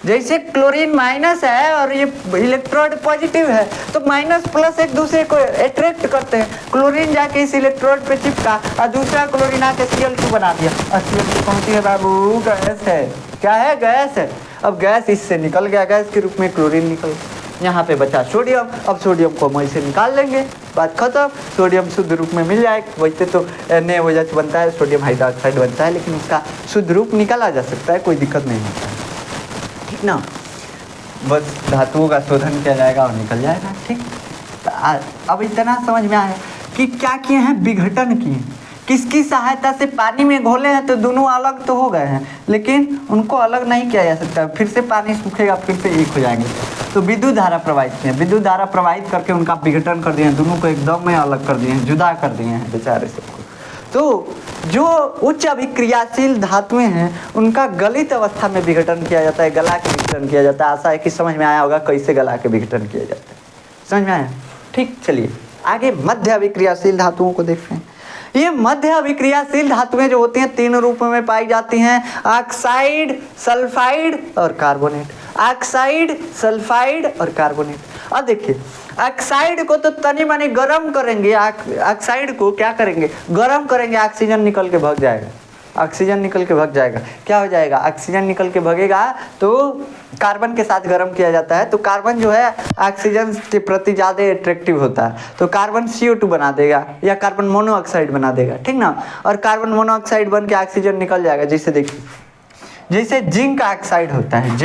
S1: जैसे क्लोरीन माइनस है और ये इलेक्ट्रोड पॉजिटिव है, तो माइनस प्लस एक दूसरे को अट्रैक्ट करते हैं। क्लोरीन जाके इस इलेक्ट्रोड पे चिपका और दूसरा क्लोरीन आके Cl2 बना दिया, और Cl2 कौन सी है बाबू, गैस है। क्या है, गैस है। अब गैस इससे निकल गया, गैस के रूप में क्लोरीन निकल गया, यहाँ पे बचा सोडियम। अब सोडियम को हम ऐसे निकाल लेंगे, बात खत्म। सोडियम शुद्ध रूप में मिल जाएगा। वैसे तो NaOH बनता है, सोडियम हाइड्रोक्साइड बनता है, लेकिन उसका शुद्ध रूप निकाला जा सकता है, कोई दिक्कत नहीं होता है, ठीक ना। बस धातुओं का शोधन किया जाएगा और निकल जाएगा, ठीक। अब इतना समझ में आया कि क्या किए हैं, विघटन किए, किसकी सहायता से, पानी में घोले हैं तो दोनों अलग तो हो गए हैं, लेकिन उनको अलग नहीं किया जा सकता, फिर से पानी सूखेगा, फिर से एक हो जाएंगे। तो विद्युत धारा प्रवाहित किए, विद्युत धारा प्रवाहित करके उनका विघटन कर दिए हैं, दोनों को एकदम में अलग कर दिए हैं, जुदा कर दिए हैं बेचारे सबको। तो जो उच्च अभिक्रियाशील धातुएं हैं उनका गलित अवस्था में विघटन किया जाता है, गला के विघटन किया जाता है। आशा है कि समझ में आया होगा कैसे गला के विघटन किया जाता है, समझ में आया, ठीक। चलिए आगे मध्य अभिक्रियाशील धातुओं को देखते हैं। ये मध्य अभिक्रियाशील धातुएं जो होती हैं तीन रूपों में पाई जाती हैं, ऑक्साइड, सल्फाइड और कार्बोनेट। ऑक्साइड, सल्फाइड और कार्बोनेट। अब देखिए ऑक्साइड को तो तनी मनी गर्म करेंगे, ऑक्साइड को क्या करेंगे, गर्म करेंगे, ऑक्सीजन निकल के भाग जाएगा, ऑक्सीजन निकल के भाग जाएगा। क्या हो जाएगा, ऑक्सीजन निकल के भागेगा तो कार्बन के साथ गर्म किया जाता है, तो कार्बन जो है ऑक्सीजन के प्रति ज़्यादा अट्रैक्टिव होता है, तो कार्बन CO2 बना देगा या कार्बन मोनोऑक्साइड बना देगा, ठीक ना। और कार्बन मोनोऑक्साइड बन के ऑक्सीजन निकल जाएगा। जैसे देखिए, जैसे जिंक ऑक्साइड होता है,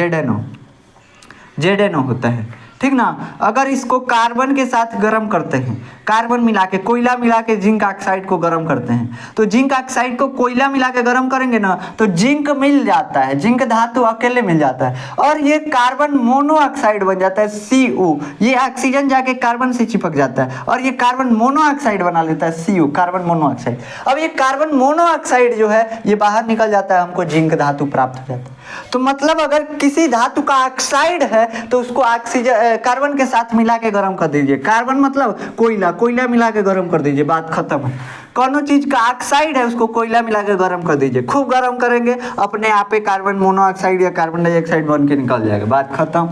S1: ZNO होता है, ठीक ना। अगर इसको कार्बन के साथ गर्म करते हैं, कार्बन मिला के, कोयला मिला के जिंक ऑक्साइड को गर्म करते हैं, तो जिंक ऑक्साइड को कोयला मिला के गर्म करेंगे ना, तो जिंक मिल जाता है, जिंक धातु अकेले मिल जाता है, और ये कार्बन मोनोऑक्साइड बन जाता है, CO। ये ऑक्सीजन जाके कार्बन से चिपक जाता है और ये कार्बन मोनोऑक्साइड बना लेता है, CO, कार्बन मोनोऑक्साइड। अब ये कार्बन मोनोऑक्साइड जो है ये बाहर निकल जाता है, हमको जिंक धातु प्राप्त हो जाता है। तो मतलब अगर किसी धातु का ऑक्साइड है तो उसको ऑक्सीजन कार्बन के साथ मिला के गर्म कर दीजिए, कार्बन मतलब कोयला, कोयला मिला के गर्म कर दीजिए, बात खत्म है। कौनो चीज का ऑक्साइड है उसको कोयला मिला के गर्म कर दीजिए, खूब गर्म करेंगे, अपने आप ही कार्बन मोनोऑक्साइड या कार्बन डाइऑक्साइड बन के निकल जाएगा, बात खत्म।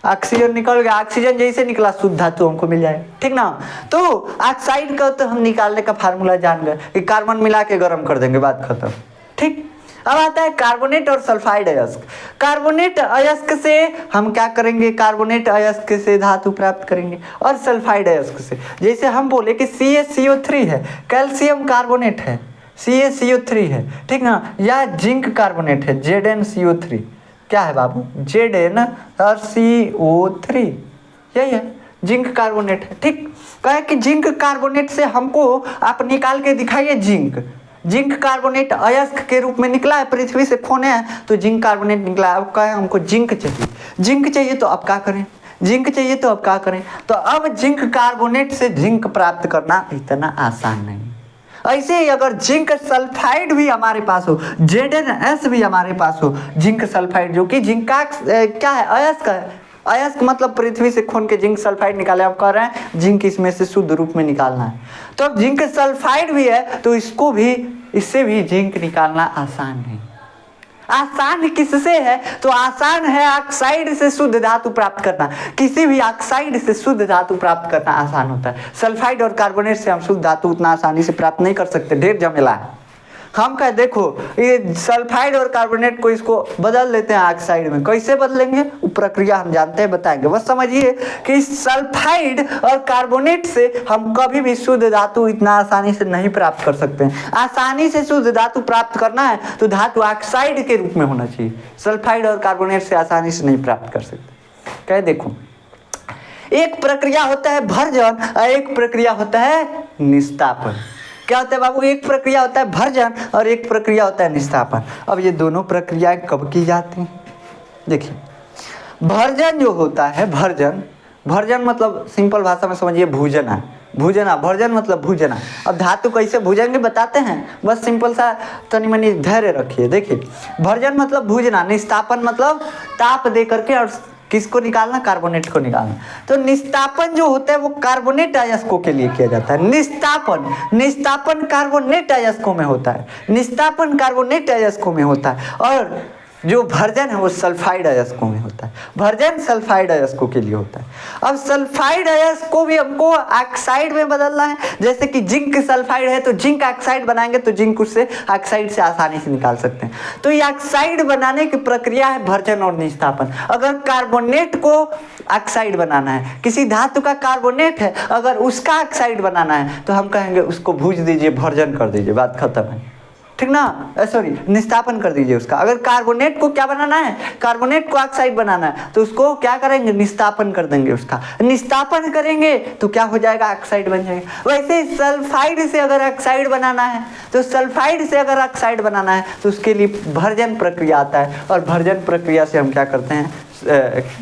S1: ऑक्सीजन निकल गया, ऑक्सीजन जैसे निकला शुद्ध धातु हमको मिल जाएगा, ठीक ना। तो ऑक्साइड का तो हम निकालने का फार्मूला जान गए कि कार्बन मिला के गर्म कर देंगे, बात खत्म, ठीक। अब आता है कार्बोनेट और सल्फाइड अयस्क। कार्बोनेट अयस्क से हम क्या करेंगे, कार्बोनेट अयस्क से धातु प्राप्त करेंगे, और सल्फाइड अयस्क से, जैसे हम बोले कि CaCO3 है, कैल्शियम कार्बोनेट है, CaCO3 है, ठीक ना, या जिंक कार्बोनेट है, ZnCO3। क्या है बाबू, Zn और CO3, यही है, जिंक कार्बोनेट है। ठीक, कहे कि जिंक कार्बोनेट से हमको आप निकाल के दिखाइए जिंक कार्बोनेट अयस्क के रूप में निकला है, पृथ्वी से खोने हैं तो जिंक कार्बोनेट निकला है। अब कहें हमको जिंक चाहिए तो अब क्या करें, जिंक चाहिए तो अब क्या करें, तो अब जिंक कार्बोनेट से जिंक प्राप्त करना इतना आसान नहीं। ऐसे ही अगर जिंक सल्फाइड भी हमारे पास हो, ZnS भी हमारे पास हो, जिंक सल्फाइड जो कि जिंक का क्या है, अयस्क है। अयस्क मतलब पृथ्वी से खोन के जिंक सल्फाइड निकाले, आप कह रहे हैं जिंक इसमें से शुद्ध रूप में निकालना है, तो अब जिंक सल्फाइड भी है तो इससे भी जिंक निकालना आसान है। आसान किससे है, तो आसान है ऑक्साइड से शुद्ध धातु प्राप्त करना। किसी भी ऑक्साइड से शुद्ध धातु प्राप्त करना आसान होता है। सल्फाइड और कार्बोनेट से हम शुद्ध धातु उतना आसानी से प्राप्त नहीं कर सकते, ढेर झमेला है। हम क्या देखो, ये सल्फाइड और कार्बोनेट को इसको बदल लेते हैं ऑक्साइड में। कैसे बदलेंगे वो प्रक्रिया हम जानते हैं, बताएंगे। बस समझिए कि सल्फाइड और कार्बोनेट से हम कभी भी शुद्ध धातु इतना आसानी से नहीं प्राप्त कर सकते हैं। आसानी से शुद्ध धातु प्राप्त करना है तो धातु ऑक्साइड के रूप में होना चाहिए। सल्फाइड और कार्बोनेट से आसानी से नहीं प्राप्त कर सकते। क्या देखो, एक प्रक्रिया होता है भर्जन और एक प्रक्रिया होता है निस्तापन। क्या होता है बाबू, एक प्रक्रिया होता है भर्जन और एक प्रक्रिया होता है निस्तापन। अब ये दोनों प्रक्रियाएं कब की जाती हैं, देखिए भर्जन जो होता है, भर्जन मतलब सिंपल भाषा में समझिए भूजना, भर्जन मतलब भूजना। अब धातु कैसे भूजेंगे बताते हैं, बस सिंपल सा तनी मनी धैर्य रखिए। देखिए भर्जन मतलब भूजना, निस्तापन मतलब ताप दे करके और किसको निकालना, कार्बोनेट को निकालना। तो निस्तापन जो होता है वो कार्बोनेट अयस्कों के लिए किया जाता है। निस्तापन कार्बोनेट अयस्कों में होता है, निस्तापन कार्बोनेट अयस्कों में होता है। और जो भर्जन है वो सल्फाइड अयस्कों में होता है। भर्जन सल्फाइड अयस्कों के लिए होता है। अब सल्फाइड अयस्क को भी हमको ऑक्साइड में बदलना है। जैसे कि जिंक सल्फाइड है तो जिंक ऑक्साइड बनाएंगे तो जिंक उससे ऑक्साइड से आसानी से निकाल सकते हैं। तो ये ऑक्साइड बनाने की प्रक्रिया है भर्जन और निस्तापन। अगर कार्बोनेट को ऑक्साइड बनाना है, किसी धातु का कार्बोनेट है अगर उसका ऑक्साइड बनाना है तो हम कहेंगे उसको भूज दीजिए, भर्जन कर दीजिए, बात खत्म है। ठीक ना, सॉरी निस्तापन कर दीजिए उसका। अगर कार्बोनेट को क्या बनाना है, कार्बोनेट को ऑक्साइड बनाना है तो उसको क्या करेंगे, निस्तापन कर देंगे उसका। निस्तापन करेंगे तो क्या हो जाएगा, ऑक्साइड बन जाएगा। वैसे सल्फाइड से अगर ऑक्साइड बनाना है तो उसके लिए भर्जन प्रक्रिया आता है और भर्जन प्रक्रिया से हम क्या करते हैं,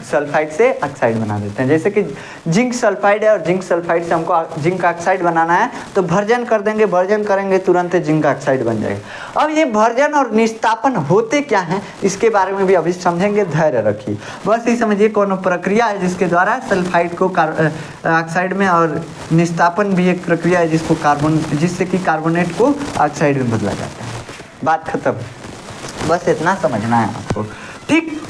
S1: सल्फाइड से ऑक्साइड बना देते हैं। जैसे कि जिंक सल्फाइड है और जिंक सल्फाइड से हमको जिंक ऑक्साइड बनाना है तो भर्जन कर देंगे, भर्जन करेंगे तुरंत जिंक ऑक्साइड बन जाएगा। अब ये भर्जन और निस्तापन होते क्या हैं इसके बारे में भी अभी समझेंगे, धैर्य रखिए। बस ये समझिए कौन प्रक्रिया है जिसके द्वारा सल्फाइड को ऑक्साइड में, और निस्तापन भी एक प्रक्रिया है जिससे कि कार्बोनेट को ऑक्साइड में बदला जाता है। बात खत्म, बस इतना समझना है आपको। ठीक,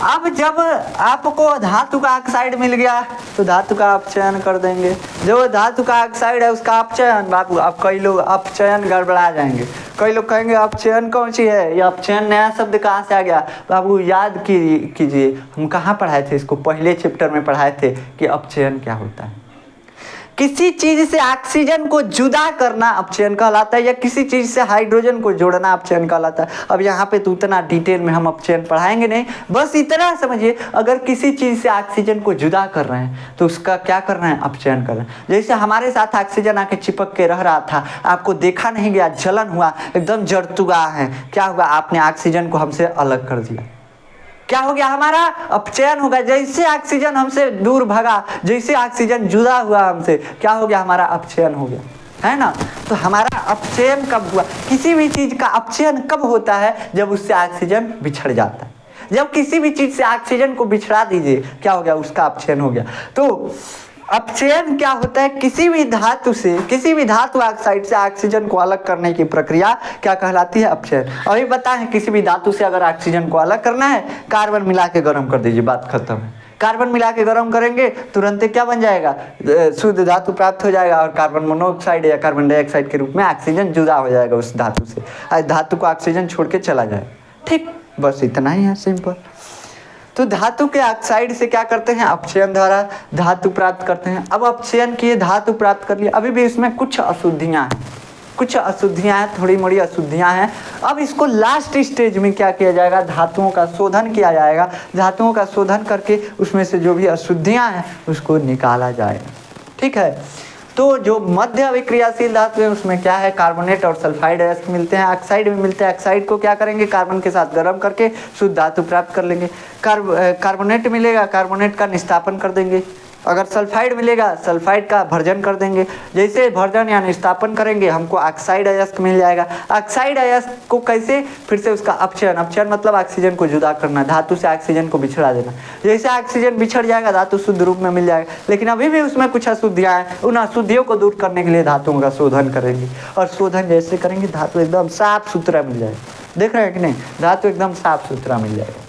S1: अब जब आपको धातु का ऑक्साइड मिल गया तो धातु का अपचयन कर देंगे। जो धातु का ऑक्साइड है उसका अपचयन, बाबू अब कई लोग अपचयन गड़बड़ा जाएंगे। कई लोग कहेंगे अपचयन कौन सी है, ये अपचयन नया शब्द कहाँ से आ गया। बाबू याद कीजिए हम कहाँ पढ़ाए थे इसको, पहले चैप्टर में पढ़ाए थे कि अपचयन क्या होता है। किसी चीज से ऑक्सीजन को जुदा करना अपचयन कहलाता है, या किसी चीज से हाइड्रोजन को जोड़ना अपचयन कहलाता है। अब यहाँ पे तो उतना डिटेल में हम अपचयन पढ़ाएंगे नहीं, बस इतना समझिए अगर किसी चीज से ऑक्सीजन को जुदा कर रहे हैं तो उसका क्या करना है, अपचयन करना है। जैसे हमारे साथ ऑक्सीजन आके चिपक के रह रहा था, आपको देखा नहीं गया, जलन हुआ, एकदम जरतुगा है, क्या हुआ, आपने ऑक्सीजन को हमसे अलग कर दिया, क्या हो गया, हमारा अपचयन होगा। जैसे ऑक्सीजन हमसे दूर भागा, जैसे ऑक्सीजन जुदा हुआ हमसे, क्या हो गया, हमारा अपचयन हो गया, है ना। तो हमारा अपचयन कब हुआ, किसी भी चीज का अपचयन कब होता है, जब उससे ऑक्सीजन बिछड़ जाता है। जब किसी भी चीज से ऑक्सीजन को बिछड़ा दीजिए, क्या हो गया, उसका अपचयन हो गया। तो अपचयन क्या होता है, किसी भी धातु ऑक्साइड से ऑक्सीजन को अलग करने की प्रक्रिया क्या कहलाती है, अपचयन। अभी बताएं किसी भी धातु से अगर ऑक्सीजन को अलग करना है, कार्बन मिला के गर्म कर दीजिए, बात खत्म है। कार्बन मिला के गर्म करेंगे तुरंत क्या बन जाएगा, शुद्ध धातु प्राप्त हो जाएगा और कार्बन मोनोऑक्साइड या कार्बन डाइऑक्साइड के रूप में ऑक्सीजन जुदा हो जाएगा उस धातु से, धातु को ऑक्सीजन छोड़ के चला जाएगा। ठीक, बस इतना ही है, सिंपल। तो धातु के ऑक्साइड से क्या करते हैं, अपचयन द्वारा धातु प्राप्त करते हैं। अब अपचयन किए, धातु प्राप्त कर लिया, अभी भी इसमें कुछ अशुद्धियां हैं, कुछ अशुद्धियाँ हैं, थोड़ी मोड़ी अशुद्धियाँ हैं। अब इसको लास्ट स्टेज में क्या किया जाएगा, धातुओं का शोधन किया जाएगा। धातुओं का शोधन करके उसमें से जो भी अशुद्धियाँ हैं उसको निकाला जाएगा। ठीक है, तो जो मध्य अभिक्रियाशील धातु है उसमें क्या है, कार्बोनेट और सल्फाइड अयस्क मिलते हैं, ऑक्साइड भी मिलते हैं। ऑक्साइड को क्या करेंगे, कार्बन के साथ गर्म करके शुद्ध धातु प्राप्त कर लेंगे। कार्बोनेट मिलेगा, कार्बोनेट का निस्तापन कर देंगे। अगर सल्फाइड मिलेगा, सल्फाइड का भर्जन कर देंगे। जैसे भर्जन या निस्तापन करेंगे हमको ऑक्साइड अयस्क मिल जाएगा। ऑक्साइड अयस्क को कैसे, फिर से उसका अपचयन, अपचयन मतलब ऑक्सीजन को जुदा करना, धातु से ऑक्सीजन को बिछड़ा देना। जैसे ऑक्सीजन बिछड़ जाएगा धातु शुद्ध रूप में मिल जाएगा, लेकिन अभी भी उसमें कुछ अशुद्धियाँ हैं। उन अशुद्धियों को दूर करने के लिए धातुओं का शोधन करेंगे, और शोधन जैसे करेंगे धातु एकदम साफ सुथरा मिल जाएगा। देख रहे हैं कि नहीं, धातु एकदम साफ सुथरा मिल जाएगा।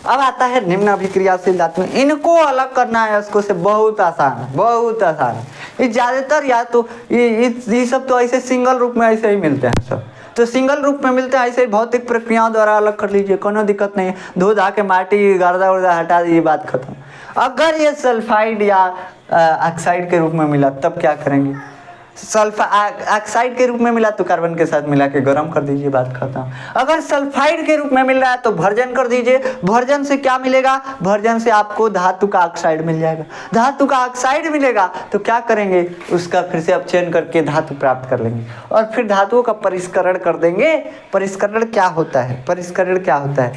S1: अब आता है निम्न अभिक्रियाशील धातु। इनको अलग करना है अयस्कों से बहुत आसान है, बहुत आसान है। ये ज़्यादातर या तो ये सब तो ऐसे सिंगल रूप में ऐसे ही मिलते हैं सब, तो सिंगल रूप में मिलते हैं ऐसे ही भौतिक प्रक्रियाओं द्वारा अलग कर लीजिए, कोनो दिक्कत नहीं है। धो धा के माटी गर्दा उर्दा हटा दीजिए, बात खत्म। अगर ये सल्फाइड या ऑक्साइड के रूप में मिला तब क्या करेंगे, ऑक्साइड के रूप में मिला तो कार्बन के साथ मिला के गर्म कर दीजिए, बात खत्म। अगर सल्फाइड के रूप में मिल रहा है तो भर्जन कर दीजिए। भर्जन से क्या मिलेगा, भर्जन से आपको धातु का ऑक्साइड मिल जाएगा। धातु का ऑक्साइड मिलेगा तो क्या करेंगे, उसका फिर से अपचयन करके धातु प्राप्त कर लेंगे, और फिर धातुओं का परिष्करण कर देंगे। परिष्करण क्या होता है, परिष्करण क्या होता है,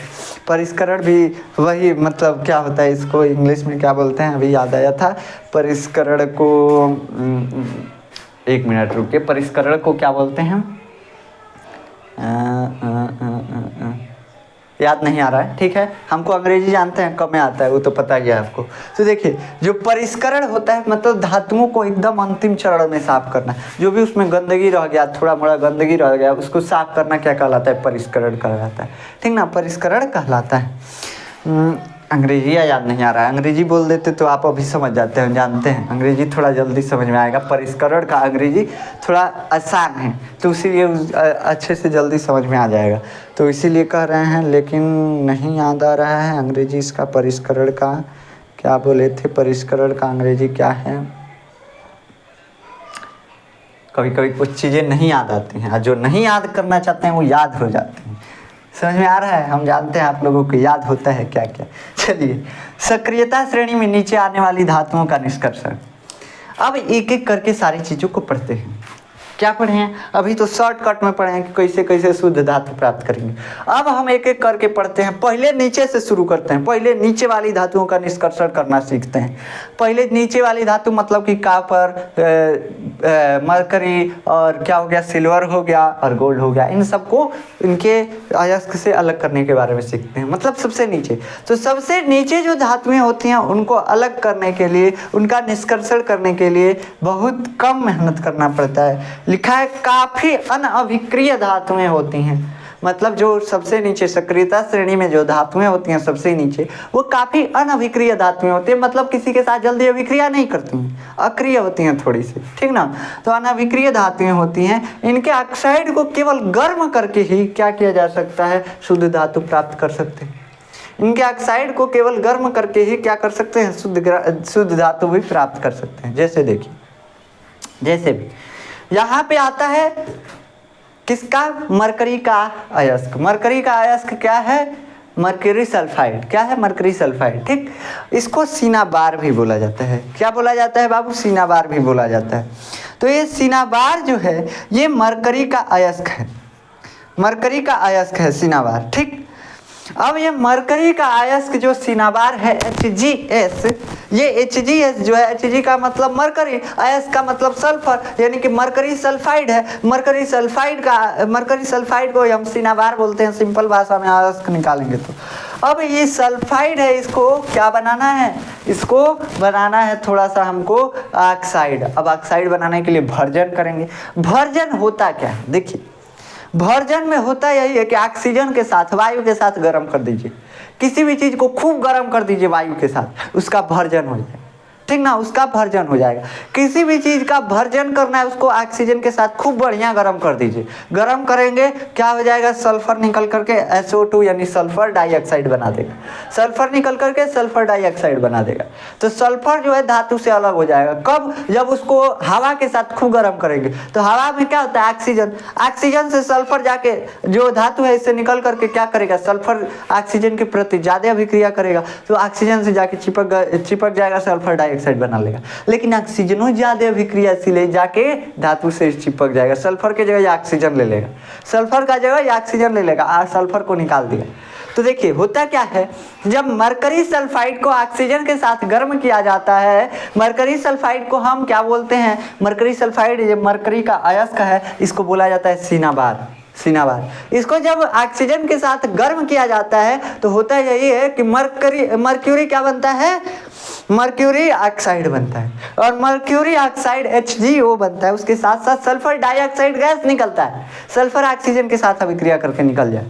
S1: परिष्करण भी वही, मतलब क्या होता है, इसको इंग्लिश में क्या बोलते हैं, अभी याद आया था। परिष्करण को, एक मिनट रुकिए, परिष्करण को क्या बोलते हैं हम, याद नहीं आ रहा है। ठीक है, हमको अंग्रेजी जानते हैं, कम में आता है वो तो पता ही है आपको। तो देखिए, जो परिष्करण होता है मतलब धातुओं को एकदम अंतिम चरण में साफ करना। जो भी उसमें गंदगी रह गया, थोड़ा मोड़ा गंदगी रह गया, उसको साफ करना क्या कहलाता है, परिष्करण कहलाता है। ठीक ना, परिष्करण कहलाता है। अंग्रेजी याद नहीं आ रहा है, अंग्रेजी बोल देते तो आप अभी समझ जाते हैं, जानते हैं अंग्रेजी थोड़ा जल्दी समझ में आएगा। परिष्करण का अंग्रेजी थोड़ा आसान है, तो इसीलिए अच्छे से जल्दी समझ में आ जाएगा, तो इसीलिए कह रहे हैं। लेकिन नहीं याद आ रहा है अंग्रेजी इसका, परिष्करण का क्या बोले थे, परिष्करण का अंग्रेजी क्या है। कभी कभी कुछ चीज़ें नहीं याद आती हैं, और जो नहीं याद करना चाहते हैं वो याद हो जाते हैं। समझ में आ रहा है, हम जानते हैं आप लोगों को याद होता है क्या क्या। चलिए, सक्रियता श्रेणी में नीचे आने वाली धातुओं का निष्कर्षण। अब एक एक करके सारी चीज़ों को पढ़ते हैं। क्या पढ़े हैं, अभी तो शॉर्टकट में पढ़े हैं कि कैसे कैसे शुद्ध धातु प्राप्त करेंगे। अब हम एक एक करके पढ़ते हैं। पहले नीचे से शुरू करते हैं, पहले नीचे वाली धातुओं का निष्कर्षण करना सीखते हैं। पहले नीचे वाली धातु मतलब कि कॉपर, मरकरी और क्या हो गया, सिल्वर हो गया और गोल्ड हो गया, इन सबको इनके अयस्क से अलग करने के बारे में सीखते हैं। मतलब सबसे नीचे, तो सबसे नीचे जो धातुएं होती हैं उनको अलग करने के लिए, उनका निष्कर्षण करने के लिए बहुत कम मेहनत करना पड़ता है। लिखा है काफी अनअभिक्रिय धातुएं होती हैं, मतलब जो सबसे नीचे सक्रियता श्रेणी में जो धातुएं होती हैं सबसे नीचे, वो काफी अनअभिक्रिय धातुएं होती हैं, मतलब किसी के साथ जल्दी अभिक्रिया नहीं करती हैं, अक्रिय होती हैं थोड़ी सी, ठीक ना। तो अनअभिक्रिय धातुएं होती हैं, इनके ऑक्साइड को केवल गर्म करके ही क्या किया जा सकता है, शुद्ध धातु प्राप्त कर सकते हैं। इनके ऑक्साइड को केवल गर्म करके ही क्या कर सकते हैं, शुद्ध धातु भी प्राप्त कर सकते हैं। जैसे देखिए, जैसे भी यहाँ पे आता है किसका, मरकरी का अयस्क। मरकरी का अयस्क क्या है, मरकरी सल्फाइड। क्या है, मरकरी सल्फाइड। ठीक, इसको सिनाबार भी बोला जाता है। क्या बोला जाता है बाबू, सिनाबार भी बोला जाता है। तो ये सिनाबार जो है ये मरकरी का अयस्क है, मरकरी का अयस्क है सिनाबार। ठीक, अब ये मरकरी का अयस्क जो सिनाबार है HgS, ये HgS जो है, Hg का मतलब मरकरी, अयस्क का मतलब सल्फर, यानी कि मरकरी सल्फाइड है। मरकरी सल्फाइड को हम सिनाबार बोलते हैं, सिंपल भाषा में अयस्क निकालेंगे तो। अब ये सल्फाइड है, इसको क्या बनाना है, इसको बनाना है थोड़ा सा हमको ऑक्साइड। अब ऑक्साइड बनाने के लिए भर्जन करेंगे। भर्जन होता क्या है, देखिए, भर्जन में होता यही है कि ऑक्सीजन के साथ, वायु के साथ गर्म कर दीजिए, किसी भी चीज़ को खूब गर्म कर दीजिए वायु के साथ, उसका भर्जन हो जाए। ठीक ना, उसका भर्जन हो जाएगा। किसी भी चीज़ का भर्जन करना है उसको ऑक्सीजन के साथ खूब बढ़िया गर्म कर दीजिए। गर्म करेंगे क्या हो जाएगा, सल्फर निकल करके SO2 यानी सल्फर डाइऑक्साइड बना देगा। सल्फर निकल करके सल्फर डाइऑक्साइड बना देगा। तो सल्फर जो है धातु से अलग हो जाएगा। कब, जब उसको हवा के साथ खूब गर्म करेंगे। तो हवा में क्या होता है, ऑक्सीजन, ऑक्सीजन से सल्फर जाके जो धातु है इससे निकल करके क्या करेगा, सल्फर ऑक्सीजन के प्रति ज़्यादा अभिक्रिया करेगा, तो ऑक्सीजन से जाके चिपक जाएगा, सल्फर डाइऑक्साइड बना लेगा। लेकिन ऑक्सीजन ज़्यादा अभिक्रियाशील है, जाके धातु से चिपक जाएगा, सल्फर की जगह ऑक्सीजन ले लेगा, सल्फर का जगह ऑक्सीजन ले लेगा, सल्फर को निकाल दिया। तो देखिए होता क्या है, जब मरकरी सल्फाइड को ऑक्सीजन के साथ गर्म किया जाता है, मरकरी सल्फाइड को हम क्या बोलते हैं, मरकरी सल्फाइड ये मरकरी का अयस्क है, इसको बोला जाता है सिनाबार। सिनाबार इसको जब ऑक्सीजन के साथ गर्म किया जाता है तो होता यही है कि मर्क्यूरी क्या बनता है, मर्क्यूरी ऑक्साइड बनता है, और मर्क्यूरी ऑक्साइड HgO बनता है। उसके साथ साथ सल्फर डाइऑक्साइड गैस निकलता है, सल्फर ऑक्सीजन के साथ अभिक्रिया करके निकल जाए।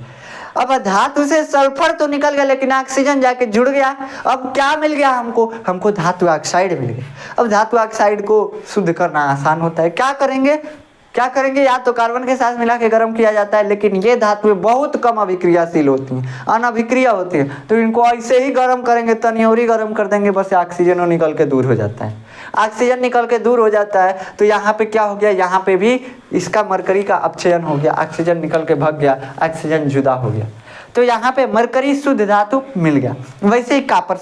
S1: अब धातु से सल्फर तो निकल गया लेकिन ऑक्सीजन जाके जुड़ गया। अब क्या मिल गया हमको धातु ऑक्साइड मिल गया। अब धातु ऑक्साइड को शुद्ध करना आसान होता है। क्या करेंगे, या तो कार्बन के साथ मिला के गर्म किया जाता है, लेकिन ये धातुएं बहुत कम अभिक्रियाशील होती हैं, अनअभिक्रिया होती हैं, तो इनको ऐसे ही गर्म करेंगे, तनियोरी गर्म कर देंगे, बस ऑक्सीजन निकल के दूर हो जाता है। ऑक्सीजन निकल के दूर हो जाता है तो यहाँ पे क्या हो गया, यहाँ पे भी इसका मरकरी का अपचयन हो गया, ऑक्सीजन निकल के भाग गया, ऑक्सीजन जुदा हो गया, तो यहाँ पे मरकरी शुद्ध धातु मिल गया। वैसे ही कापर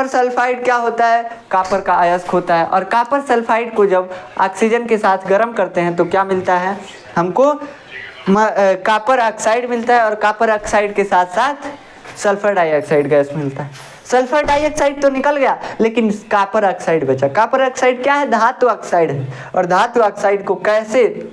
S1: सल्फाइड क्या होता है, कापर का अयस्क होता है, और कापर सल्फाइड को जब ऑक्सीजन के साथ गर्म करते हैं तो क्या मिलता है हमको, कापर ऑक्साइड मिलता है, और कापर ऑक्साइड के साथ साथ सल्फर डाइऑक्साइड गैस मिलता है। सल्फर डाइऑक्साइड तो निकल गया लेकिन कापर ऑक्साइड बचा। कापर ऑक्साइड क्या है, धातु ऑक्साइड है, और धातु ऑक्साइड को कैसे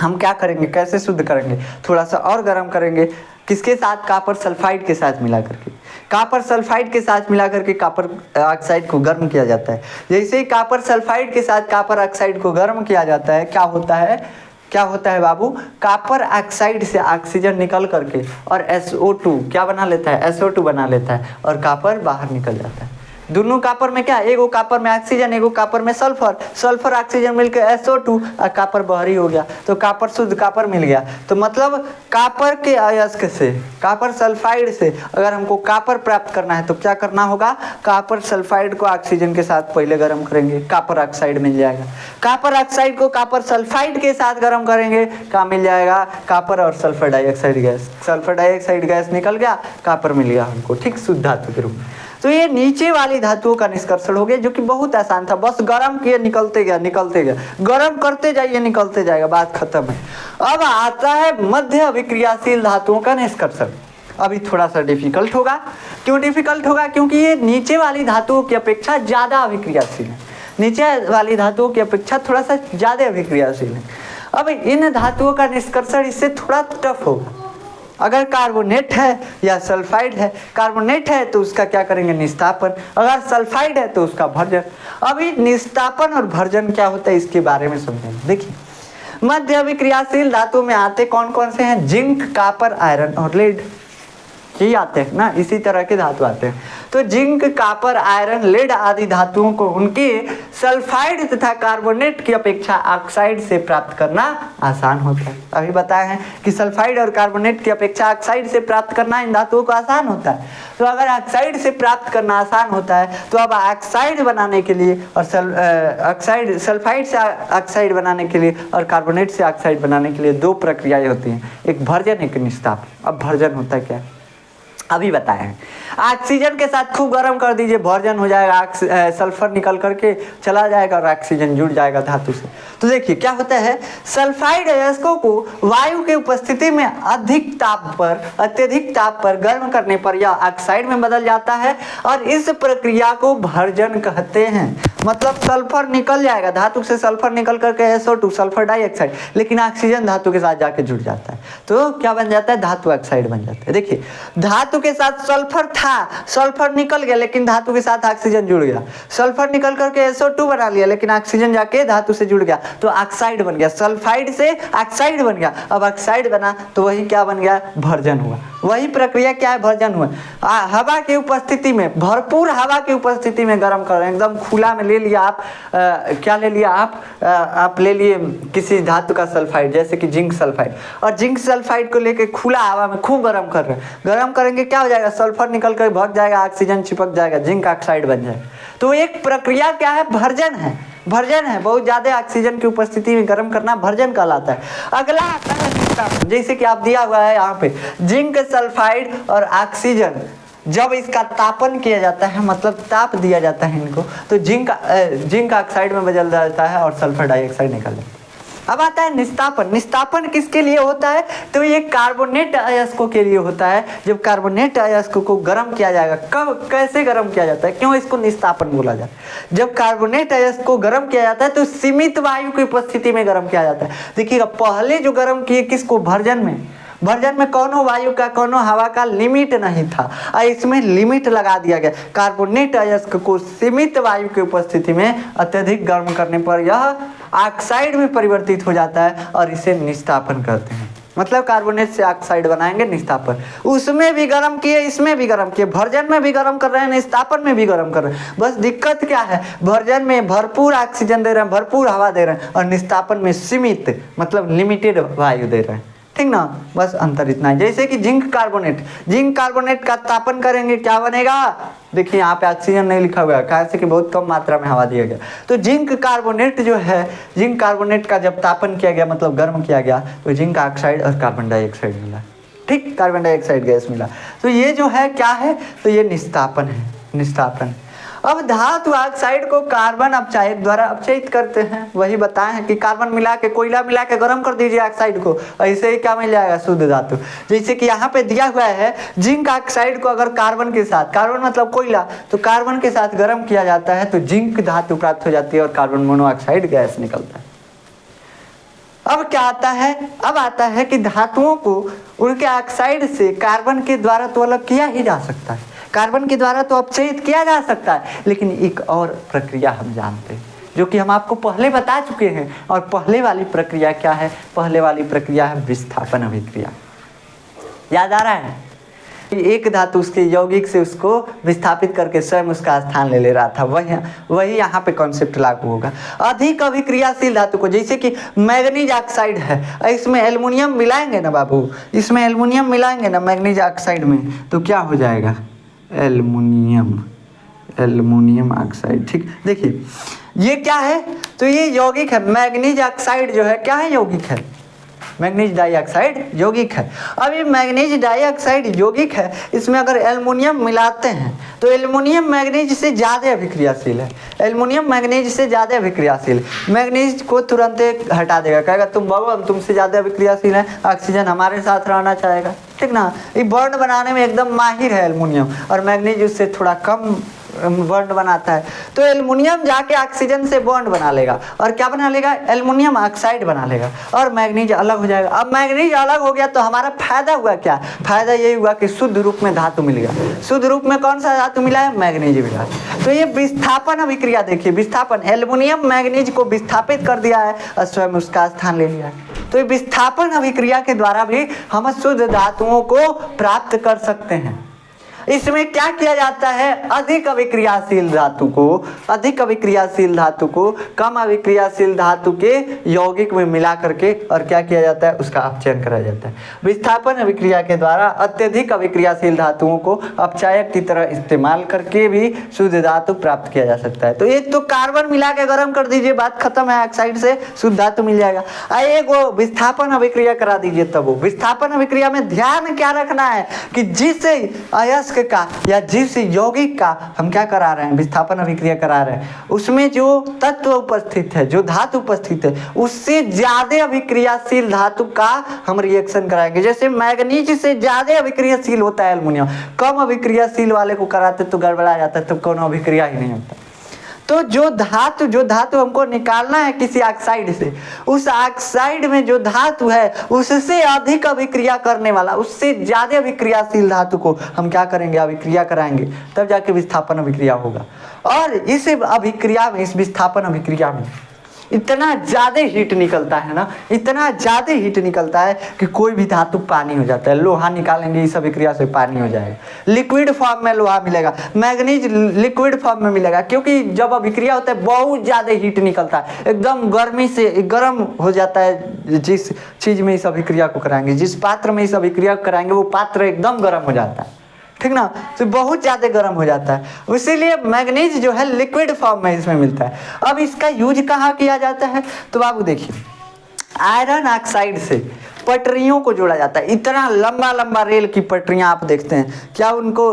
S1: हम क्या करेंगे, कैसे शुद्ध करेंगे, थोड़ा सा और गर्म करेंगे, किसके साथ, कापर सल्फाइड के साथ मिला करके। कापर सल्फाइड के साथ मिला करके कापर ऑक्साइड को गर्म किया जाता है। जैसे ही कापर सल्फाइड के साथ कापर ऑक्साइड को गर्म किया जाता है, क्या होता है बाबू, कापर ऑक्साइड से ऑक्सीजन निकल करके और SO2 क्या बना लेता है, SO2 बना लेता है, और कापर बाहर निकल जाता है। दोनों कापर में क्या, एगो कापर में ऑक्सीजन, एगो कापर में सल्फर ऑक्सीजन मिलकर SO2 और कापर बाहरी हो गया, तो कापर शुद्ध कापर मिल गया। तो मतलब कापर के अयस्क से, कापर सल्फाइड से अगर हमको कापर प्राप्त करना है तो क्या करना होगा, कापर सल्फाइड को ऑक्सीजन के साथ पहले गर्म करेंगे, कापर ऑक्साइड मिल जाएगा। कापर ऑक्साइड को कापर सल्फाइड के साथ गर्म करेंगे, क्या मिल जाएगा, कापर और sulphur dioxide gas. Sulphur dioxide gas निकल गया, कापर मिल गया हमको, ठीक, शुद्ध धातु के रूप में। तो ये नीचे वाली धातुओं का निष्कर्षण हो गया, जो कि बहुत आसान था, बस गर्म किए निकलते गया, गर्म करते जाइए निकलते जाएगा, बात खत्म है। अब आता है मध्य अभिक्रियाशील धातुओं का निष्कर्षण। अभी थोड़ा सा डिफिकल्ट होगा। क्यों डिफिकल्ट होगा, क्योंकि ये नीचे वाली धातुओं की अपेक्षा ज़्यादा अभिक्रियाशील है, नीचे वाली धातुओं की अपेक्षा थोड़ा सा ज़्यादा अभिक्रियाशील है। अब इन धातुओं का निष्कर्षण इससे थोड़ा टफ होगा। अगर कार्बोनेट है या सल्फाइड है, कार्बोनेट है तो उसका क्या करेंगे, निस्तापन, अगर सल्फाइड है तो उसका भर्जन। अभी निस्तापन और भर्जन क्या होता है इसके बारे में समझेंगे। देखिए मध्य अभिक्रियाशील धातु में आते कौन कौन से हैं, जिंक, कापर, आयरन और लेड, यही आते हैं ना, इसी तरह के धातु आते हैं। तो जिंक, कापर, आयरन, लेड आदि धातुओं को उनके सल्फाइड तथा कार्बोनेट की अपेक्षा ऑक्साइड से प्राप्त करना आसान होता है। अभी बताए हैं कि सल्फाइड और कार्बोनेट की अपेक्षा ऑक्साइड से प्राप्त करना इन धातुओं को आसान होता है। तो अगर ऑक्साइड से प्राप्त करना आसान होता है तो अब ऑक्साइड बनाने के लिए और सल्फाइड से ऑक्साइड बनाने के लिए और कार्बोनेट से ऑक्साइड बनाने के लिए दो प्रक्रियाएं होती हैं, एक भर्जन, एक निस्तापन। अब भर्जन होता है क्या, अभी बताए हैं। ऑक्सीजन के साथ खूब गर्म कर दीजिए, भर्जन हो जाएगा, सल्फर निकल करके चला जाएगा और ऑक्सीजन जुड़ जाएगा धातु से। तो देखिए क्या होता है, सल्फाइड अयस्कों को वायु के उपस्थिति में अत्यधिक ताप पर गर्म करने पर यह ऑक्साइड में बदल जाता है और इस प्रक्रिया को भर्जन कहते हैं। मतलब सल्फर निकल जाएगा, धातु से सल्फर निकल करके SO2 सल्फर डाइऑक्साइड, लेकिन ऑक्सीजन धातु के साथ जाके जुड़ जाता है तो क्या बन जाता है, धातु ऑक्साइड बन जाता है। देखिए धातु के साथ सल्फर था, सल्फर निकल गया लेकिन धातु के साथ ऑक्सीजन जुड़ गया, सल्फर निकल करके SO2 बना लिया लेकिन ऑक्सीजन जाके धातु से जुड़ गया तो ऑक्साइड बन गया, सल्फाइड से ऑक्साइड बन गया। अब ऑक्साइड बना तो वही क्या बन गया, भर्जन हुआ। वही प्रक्रिया क्या है, भर्जन हुआ। हवा की उपस्थिति में, भरपूर हवा की उपस्थिति में गर्म कर रहे हैं, एकदम खुला में ले लिया आप, क्या ले लिया आप ले लिए किसी धातु का सल्फाइड जैसे कि जिंक सल्फाइड, और जिंक सल्फाइड को लेके खुला हवा में खूब गर्म कर रहे हैं। गर्म करेंगे क्या हो जाएगा, सल्फर निकल कर भग जाएगा, ऑक्सीजन चिपक जाएगा, जिंक ऑक्साइड बन जाएगा। तो एक प्रक्रिया क्या है, भर्जन है। भर्जन है, बहुत ज्यादा ऑक्सीजन की उपस्थिति में गर्म करना भर्जन कहलाता है। अगला आता है निष्कापन, जैसे कि आप दिया हुआ है यहाँ पे जिंक सल्फाइड और ऑक्सीजन, जब इसका तापन किया जाता है, मतलब ताप दिया जाता है इनको, तो जिंक ऑक्साइड में बदल जाता है और सल्फर डाइऑक्साइड निकल जाता है। अब आता है निस्तापन। निस्तापन किसके लिए होता है, तो ये कार्बोनेट अयस्कों के लिए होता है। जब कार्बोनेट अयस्कों को गर्म किया जाएगा, कब कैसे गर्म किया जाता है, क्यों इसको निस्तापन बोला जाता है। जब कार्बोनेट अयस्क को गर्म किया जाता है तो सीमित वायु की उपस्थिति में गर्म किया जाता है। देखिएगा, पहले जो गर्म किए किसको, भर्जन में। भर्जन में कौनो वायु का, कौनो हवा का लिमिट नहीं था, और इसमें लिमिट लगा दिया गया। कार्बोनेट अयस्क को सीमित वायु की उपस्थिति में अत्यधिक गर्म करने पर यह ऑक्साइड में परिवर्तित हो जाता है और इसे निस्तापन कहते हैं। मतलब कार्बोनेट से ऑक्साइड बनाएंगे, निस्तापन। उसमें भी गर्म किए, इसमें भी गर्म किए, भर्जन में भी गर्म कर रहे हैं, निस्तापन में भी गर्म कर रहे हैं। बस दिक्कत क्या है, भर्जन में भरपूर ऑक्सीजन दे रहे हैं, भरपूर हवा दे रहे हैं, और निस्तापन में सीमित मतलब लिमिटेड वायु दे रहे हैं। ठीक ना, बस अंतर इतना है। जैसे कि जिंक कार्बोनेट का तापन करेंगे, क्या बनेगा, देखिए यहाँ पे ऑक्सीजन नहीं लिखा हुआ है, कैसे कि बहुत कम मात्रा में हवा दिया गया। तो जिंक कार्बोनेट जो है, जिंक कार्बोनेट का जब तापन किया गया, मतलब गर्म किया गया, तो जिंक ऑक्साइड और कार्बन डाइऑक्साइड मिला। ठीक, कार्बन डाइऑक्साइड गैस मिला। तो ये जो है क्या है, तो ये निस्तापन है, निस्तापन। अब धातु ऑक्साइड को कार्बन अपचायक द्वारा अपचयित करते हैं। वही बताए हैं कि कार्बन मिला के, कोयला मिला के गर्म कर दीजिए ऑक्साइड को, ऐसे ही क्या मिल जाएगा, शुद्ध धातु। जैसे कि यहाँ पे दिया हुआ है जिंक ऑक्साइड को अगर कार्बन के साथ, कार्बन मतलब कोयला, तो कार्बन के साथ गर्म किया जाता है तो जिंक धातु प्राप्त हो जाती है और कार्बन मोनोऑक्साइड गैस निकलता है। अब क्या आता है, अब आता है कि धातुओं को उनके ऑक्साइड से कार्बन के द्वारा तो अलग किया ही जा सकता है, कार्बन के द्वारा तो अपचयित किया जा सकता है, लेकिन एक और प्रक्रिया हम जानते हैं जो कि हम आपको पहले बता चुके हैं। और पहले वाली प्रक्रिया क्या है, पहले वाली प्रक्रिया है विस्थापन अभिक्रिया। याद आ रहा है, एक धातु उसके यौगिक से उसको विस्थापित करके स्वयं उसका स्थान ले रहा था, वही यहाँ पे कॉन्सेप्ट लागू होगा। अधिक अभिक्रियाशील धातु को, जैसे कि मैग्नीज ऑक्साइड है, इसमें एल्युमिनियम मिलाएंगे ना बाबू, इसमें एल्युमिनियम मिलाएंगे ना मैग्नीज ऑक्साइड में, तो क्या हो जाएगा, एल्युमिनियम ऑक्साइड। ठीक, देखिए ये क्या है, तो ये यौगिक है। मैग्नीज ऑक्साइड जो है क्या है, यौगिक है। मैग्नीज डाइऑक्साइड यौगिक है। अब ये मैग्नीज डाइऑक्साइड यौगिक है, इसमें अगर एल्युमिनियम मिलाते हैं तो एल्युमिनियम मैग्नीज से ज़्यादा अभिक्रियाशील है, एल्युमिनियम मैग्नीज से ज़्यादा अभिक्रियाशील है। मैग्नीज को तुरंत हटा देगा, कहेगा तुम बाबू हम तुमसे ज़्यादा अभिक्रियाशील है, ऑक्सीजन हमारे साथ रहना चाहेगा। ठीक ना, ये बॉन्ड बनाने में एकदम माहिर है एल्युमिनियम, और मैग्नीज उससे थोड़ा कम बॉन्ड बनाता है। तो एल्युमिनियम जाके ऑक्सीजन से बॉन्ड बना लेगा और क्या बना लेगा, एल्युमिनियम ऑक्साइड बना लेगा, और मैग्नीज अलग हो जाएगा। अब मैग्नीज अलग हो गया तो हमारा फायदा हुआ क्या, फायदा यही हुआ कि शुद्ध रूप में धातु मिल गया। शुद्ध रूप में कौन सा धातु मिला है, मैग्नीज मिला। तो ये विस्थापन अभिक्रिया, देखिए विस्थापन, एल्युमिनियम मैग्नीज को विस्थापित कर दिया है और स्वयं उसका स्थान ले लिया है। तो ये विस्थापन अभिक्रिया के द्वारा भी हम शुद्ध धातुओं को प्राप्त कर सकते हैं। इसमें क्या किया जाता है, अधिक अभिक्रियाशील धातु को, अधिक अभिक्रियाशील धातु को कम अभिक्रियाशील धातु के यौगिक में मिला करके और क्या किया जाता है, उसका अपचयन कराया जाता है। विस्थापन अभिक्रिया के द्वारा अत्यधिक अभिक्रियाशील धातुओं को अपचायक की तरह इस्तेमाल करके भी शुद्ध धातु प्राप्त किया जा सकता है। तो एक तो कार्बन मिला के गर्म कर दीजिए, बात खत्म है, ऑक्साइड से शुद्ध धातु मिल जाएगा। एक वो विस्थापन अभिक्रिया करा दीजिए, तब वो विस्थापन अभिक्रिया में ध्यान क्या रखना है कि जिस अयस्क का या जिस यौगिक का हम क्या करा रहे हैं, विस्थापन अभिक्रिया करा रहे हैं, उसमें जो तत्व उपस्थित है, जो धातु उपस्थित है, उससे ज्यादा अभिक्रियाशील धातु का हम रिएक्शन कराएंगे। जैसे मैग्नीज से ज्यादा अभिक्रियाशील होता है एल्युमिनियम, कम अभिक्रियाशील वाले को कराते तो गड़बड़ा जाता है, तो कोनो अभिक्रिया ही नहीं होता। तो जो धातु हमको निकालना है किसी ऑक्साइड से, उस ऑक्साइड में जो धातु है उससे अधिक अभिक्रिया करने वाला, उससे ज्यादा अभिक्रियाशील धातु को हम क्या करेंगे, अभिक्रिया कराएंगे, तब जाके विस्थापन अभिक्रिया होगा। और इस अभिक्रिया में, इस विस्थापन अभिक्रिया में इतना ज़्यादा हीट निकलता है ना, इतना ज़्यादा हीट निकलता है कि कोई भी धातु पानी हो जाता है। लोहा निकालेंगे इस अभिक्रिया से पानी हो जाएगा, लिक्विड फॉर्म में लोहा मिलेगा, मैग्नीज लिक्विड फॉर्म में मिलेगा, क्योंकि जब अभिक्रिया होता है बहुत ज़्यादा हीट निकलता है, एकदम गर्मी से गर्म हो जाता है। जिस चीज़ में इस अभिक्रिया को कराएंगे, जिस पात्र में इस अभिक्रिया को कराएंगे वो पात्र एकदम गर्म हो जाता है, ठीक ना, तो बहुत ज़्यादा गर्म हो जाता है। इसीलिए मैग्नीज जो है लिक्विड फॉर्म में इसमें मिलता है। अब इसका यूज कहाँ किया जाता है, तो बाबू देखिए, आयरन ऑक्साइड से पटरियों को जोड़ा जाता है। इतना लंबा लंबा रेल की पटरियां आप देखते हैं, क्या उनको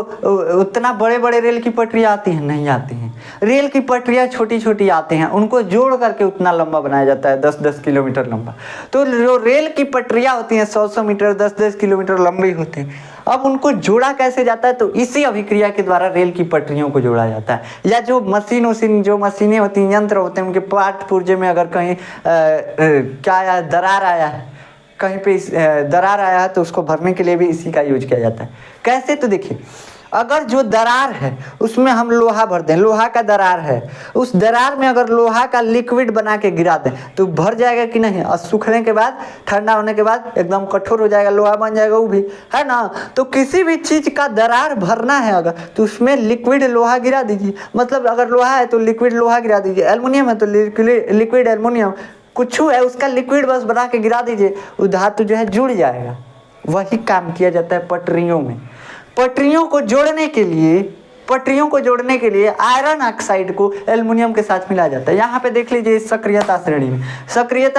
S1: उतना बड़े बड़े रेल की पटरियां आती हैं? नहीं आती हैं। रेल की पटरियां छोटी छोटी आती हैं, उनको जोड़ करके उतना लंबा बनाया जाता है, 10-10 किलोमीटर लंबा। तो जो रेल की पटरियां होती हैं 100-100 मीटर 10-10 किलोमीटर लंबी होती हैं। अब उनको जोड़ा कैसे जाता है, तो इसी अभिक्रिया के द्वारा रेल की पटरियों को जोड़ा जाता है। या जो मशीनें होती हैं, यंत्र होते हैं, उनके पार्ट पुर्जे में अगर कहीं क्या आया, दरार आया है, कहीं पे दरार आया है, तो उसको भरने के लिए भी इसी का यूज किया जाता है। कैसे, तो देखिए, अगर जो दरार है उसमें हम लोहा भर दें, लोहा का दरार है, उस दरार में अगर लोहा का लिक्विड बना के गिरा दें तो भर जाएगा कि नहीं? और सूखने के बाद, ठंडा होने के बाद एकदम कठोर हो जाएगा, लोहा बन जाएगा, वो भी है ना। तो किसी भी चीज़ का दरार भरना है अगर, तो उसमें लिक्विड लोहा गिरा दीजिए। मतलब अगर लोहा है तो लिक्विड लोहा गिरा दीजिए, एल्युमिनियम है तो लिक्विड एल्युमिनियम, कुछ है उसका लिक्विड बस बना के गिरा दीजिए, वो धातु जो है जुड़ जाएगा। वही काम किया जाता है पटरियों में। पटरियों को जोड़ने के लिए आयरन ऑक्साइड को एल्युमिनियम के साथ मिलाया जाता है। यहाँ पे देख लीजिए सक्रियता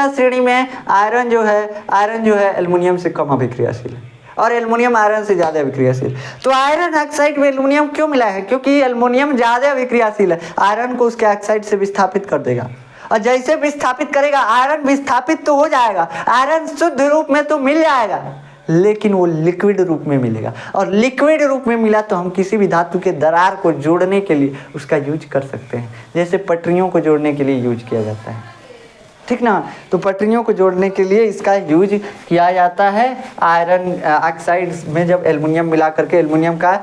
S1: श्रेणी में आयरन जो है एल्युमिनियम से कम अभिक्रियाशील है और एल्युमिनियम आयरन से ज़्यादा अभिक्रियाशील। तो आयरन ऑक्साइड में एल्युमिनियम क्यों मिला है? क्योंकि एल्युमिनियम ज़्यादा अभिक्रियाशील है, आयरन को उसके ऑक्साइड से विस्थापित कर देगा, और जैसे विस्थापित करेगा आयरन विस्थापित तो हो जाएगा, आयरन शुद्ध रूप में तो मिल जाएगा, लेकिन वो लिक्विड रूप में मिलेगा। और लिक्विड रूप में मिला तो हम किसी भी धातु के दरार को जोड़ने के लिए उसका यूज कर सकते हैं, जैसे पटरियों को जोड़ने के लिए यूज किया जाता है, ठीक ना। तो पटरियों को जोड़ने के लिए इसका यूज किया जाता है। आयरन ऑक्साइड में जब एल्युमिनियम मिला करके, एल्युमिनियम का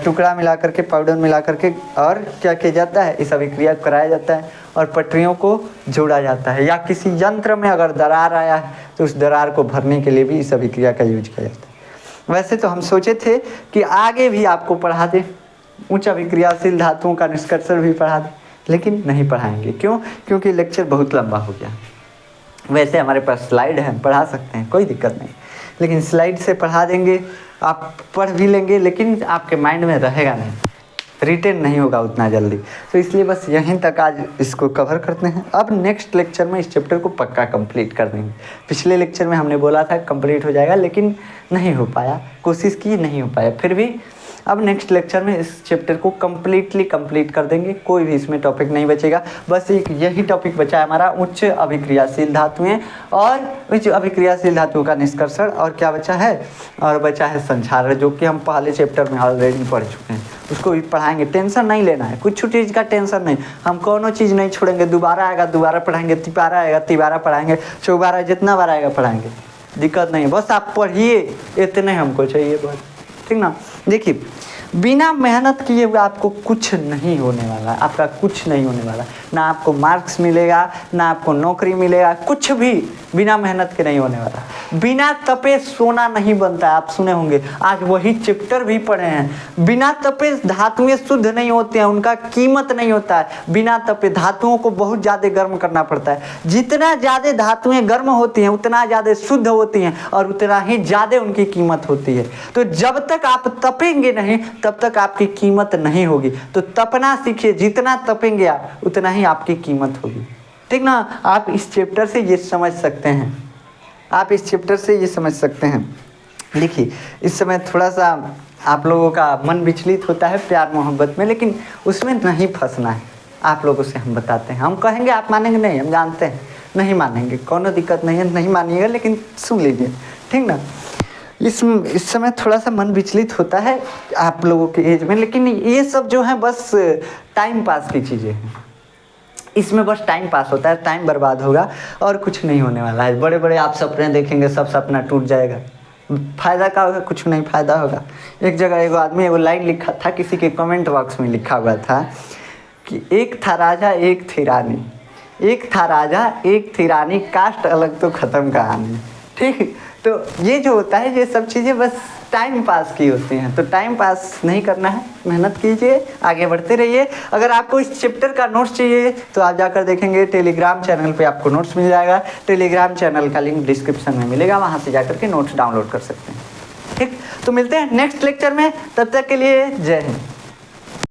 S1: टुकड़ा मिला करके, पाउडर मिला करके, और क्या किया जाता है, इस अभिक्रिया को कराया जाता है और पटरियों को जोड़ा जाता है। या किसी यंत्र में अगर दरार आया है तो उस दरार को भरने के लिए भी इस अभिक्रिया का यूज किया जाता है। वैसे तो हम सोचे थे कि आगे भी आपको पढ़ा दें, उच्च अभिक्रियाशील धातुओं का निष्कर्षण भी पढ़ा दें, लेकिन नहीं पढ़ाएंगे। क्यों? क्योंकि लेक्चर बहुत लंबा हो गया। वैसे हमारे पास स्लाइड है, पढ़ा सकते हैं, कोई दिक्कत नहीं, लेकिन स्लाइड से पढ़ा देंगे, आप पढ़ भी लेंगे, लेकिन आपके माइंड में रहेगा नहीं, रिटेन नहीं होगा उतना जल्दी। तो इसलिए बस यहीं तक आज इसको कवर करते हैं। अब नेक्स्ट लेक्चर में इस चैप्टर को पक्का कंप्लीट कर देंगे। पिछले लेक्चर में हमने बोला था कंप्लीट हो जाएगा, लेकिन नहीं हो पाया, कोशिश की, नहीं हो पाया। फिर भी अब नेक्स्ट लेक्चर में इस चैप्टर को कम्प्लीटली कंप्लीट कर देंगे, कोई भी इसमें टॉपिक नहीं बचेगा। बस एक यही टॉपिक बचा है हमारा, उच्च अभिक्रियाशील धातुएं और उच्च अभिक्रियाशील धातुओं का निष्कर्षण। और क्या बचा है? और बचा है संचारण, जो कि हम पहले चैप्टर में ऑलरेडी पढ़ चुके हैं, उसको भी पढ़ाएंगे। टेंशन नहीं लेना है, कुछ चीज़ का टेंशन नहीं, हम कोनो चीज़ नहीं छोड़ेंगे। दोबारा आएगा दोबारा पढ़ाएंगे, तिबारा आएगा तिबारा पढ़ाएंगे, चौबारा जितना बार आएगा पढ़ाएंगे, दिक्कत नहीं है। बस आप पढ़िए, इतने हमको चाहिए बस, ठीक ना। देखिए, बिना मेहनत किए हुए आपको कुछ नहीं होने वाला, आपका कुछ नहीं होने वाला, ना आपको मार्क्स मिलेगा, ना आपको नौकरी मिलेगा, कुछ भी बिना मेहनत के नहीं होने वाला। बिना तपे सोना नहीं बनता है, आप सुने होंगे, आज वही चैप्टर भी पढ़े हैं। बिना तपे धातुएं शुद्ध नहीं होते हैं, उनका कीमत नहीं होता है। बिना तपे धातुओं को बहुत ज़्यादा गर्म करना पड़ता है। जितना ज़्यादा धातुएं गर्म होती हैं उतना ज़्यादा शुद्ध होती हैं और उतना ही ज़्यादा उनकी कीमत होती है। तो जब तक आप तपेंगे नहीं तब तक आपकी कीमत नहीं होगी। तो तपना सीखिए, जितना तपेंगे आप उतना ही आपकी कीमत होगी, ठीक ना। आप इस चैप्टर से ये समझ सकते हैं, आप इस चैप्टर से ये समझ सकते हैं। देखिए, इस समय थोड़ा सा आप लोगों का मन विचलित होता है प्यार मोहब्बत में, लेकिन उसमें नहीं फंसना है। आप लोगों से हम बताते हैं, हम कहेंगे आप मानेंगे नहीं, हम जानते हैं नहीं मानेंगे, कोनो दिक्कत नहीं है, नहीं मानिएगा, लेकिन सुन लीजिए, ठीक ना। इस समय थोड़ा सा मन विचलित होता है आप लोगों के एज में, लेकिन ये सब जो है बस टाइम पास की चीज़ें हैं। इसमें बस टाइम पास होता है, टाइम बर्बाद होगा और कुछ नहीं होने वाला है। बड़े बड़े आप सपने देखेंगे, सब सपना टूट जाएगा। फ़ायदा क्या होगा? कुछ नहीं फ़ायदा होगा। एक जगह एगो आदमी एगो लाइन लिखा था, किसी के कमेंट बॉक्स में लिखा हुआ था कि एक था राजा एक थी रानी, एक था राजा एक थी रानी, कास्ट अलग तो खत्म कहानी। ठीक, तो ये जो होता है ये सब चीज़ें बस टाइम पास की होती हैं, तो टाइम पास नहीं करना है, मेहनत कीजिए, आगे बढ़ते रहिए। अगर आपको इस चैप्टर का नोट्स चाहिए तो आप जाकर देखेंगे टेलीग्राम चैनल पे आपको नोट्स मिल जाएगा। टेलीग्राम चैनल का लिंक डिस्क्रिप्शन में मिलेगा, वहाँ से जाकर के नोट्स डाउनलोड कर सकते हैं। ठीक, तो मिलते हैं नेक्स्ट लेक्चर में, तब तक के लिए जय हिंद।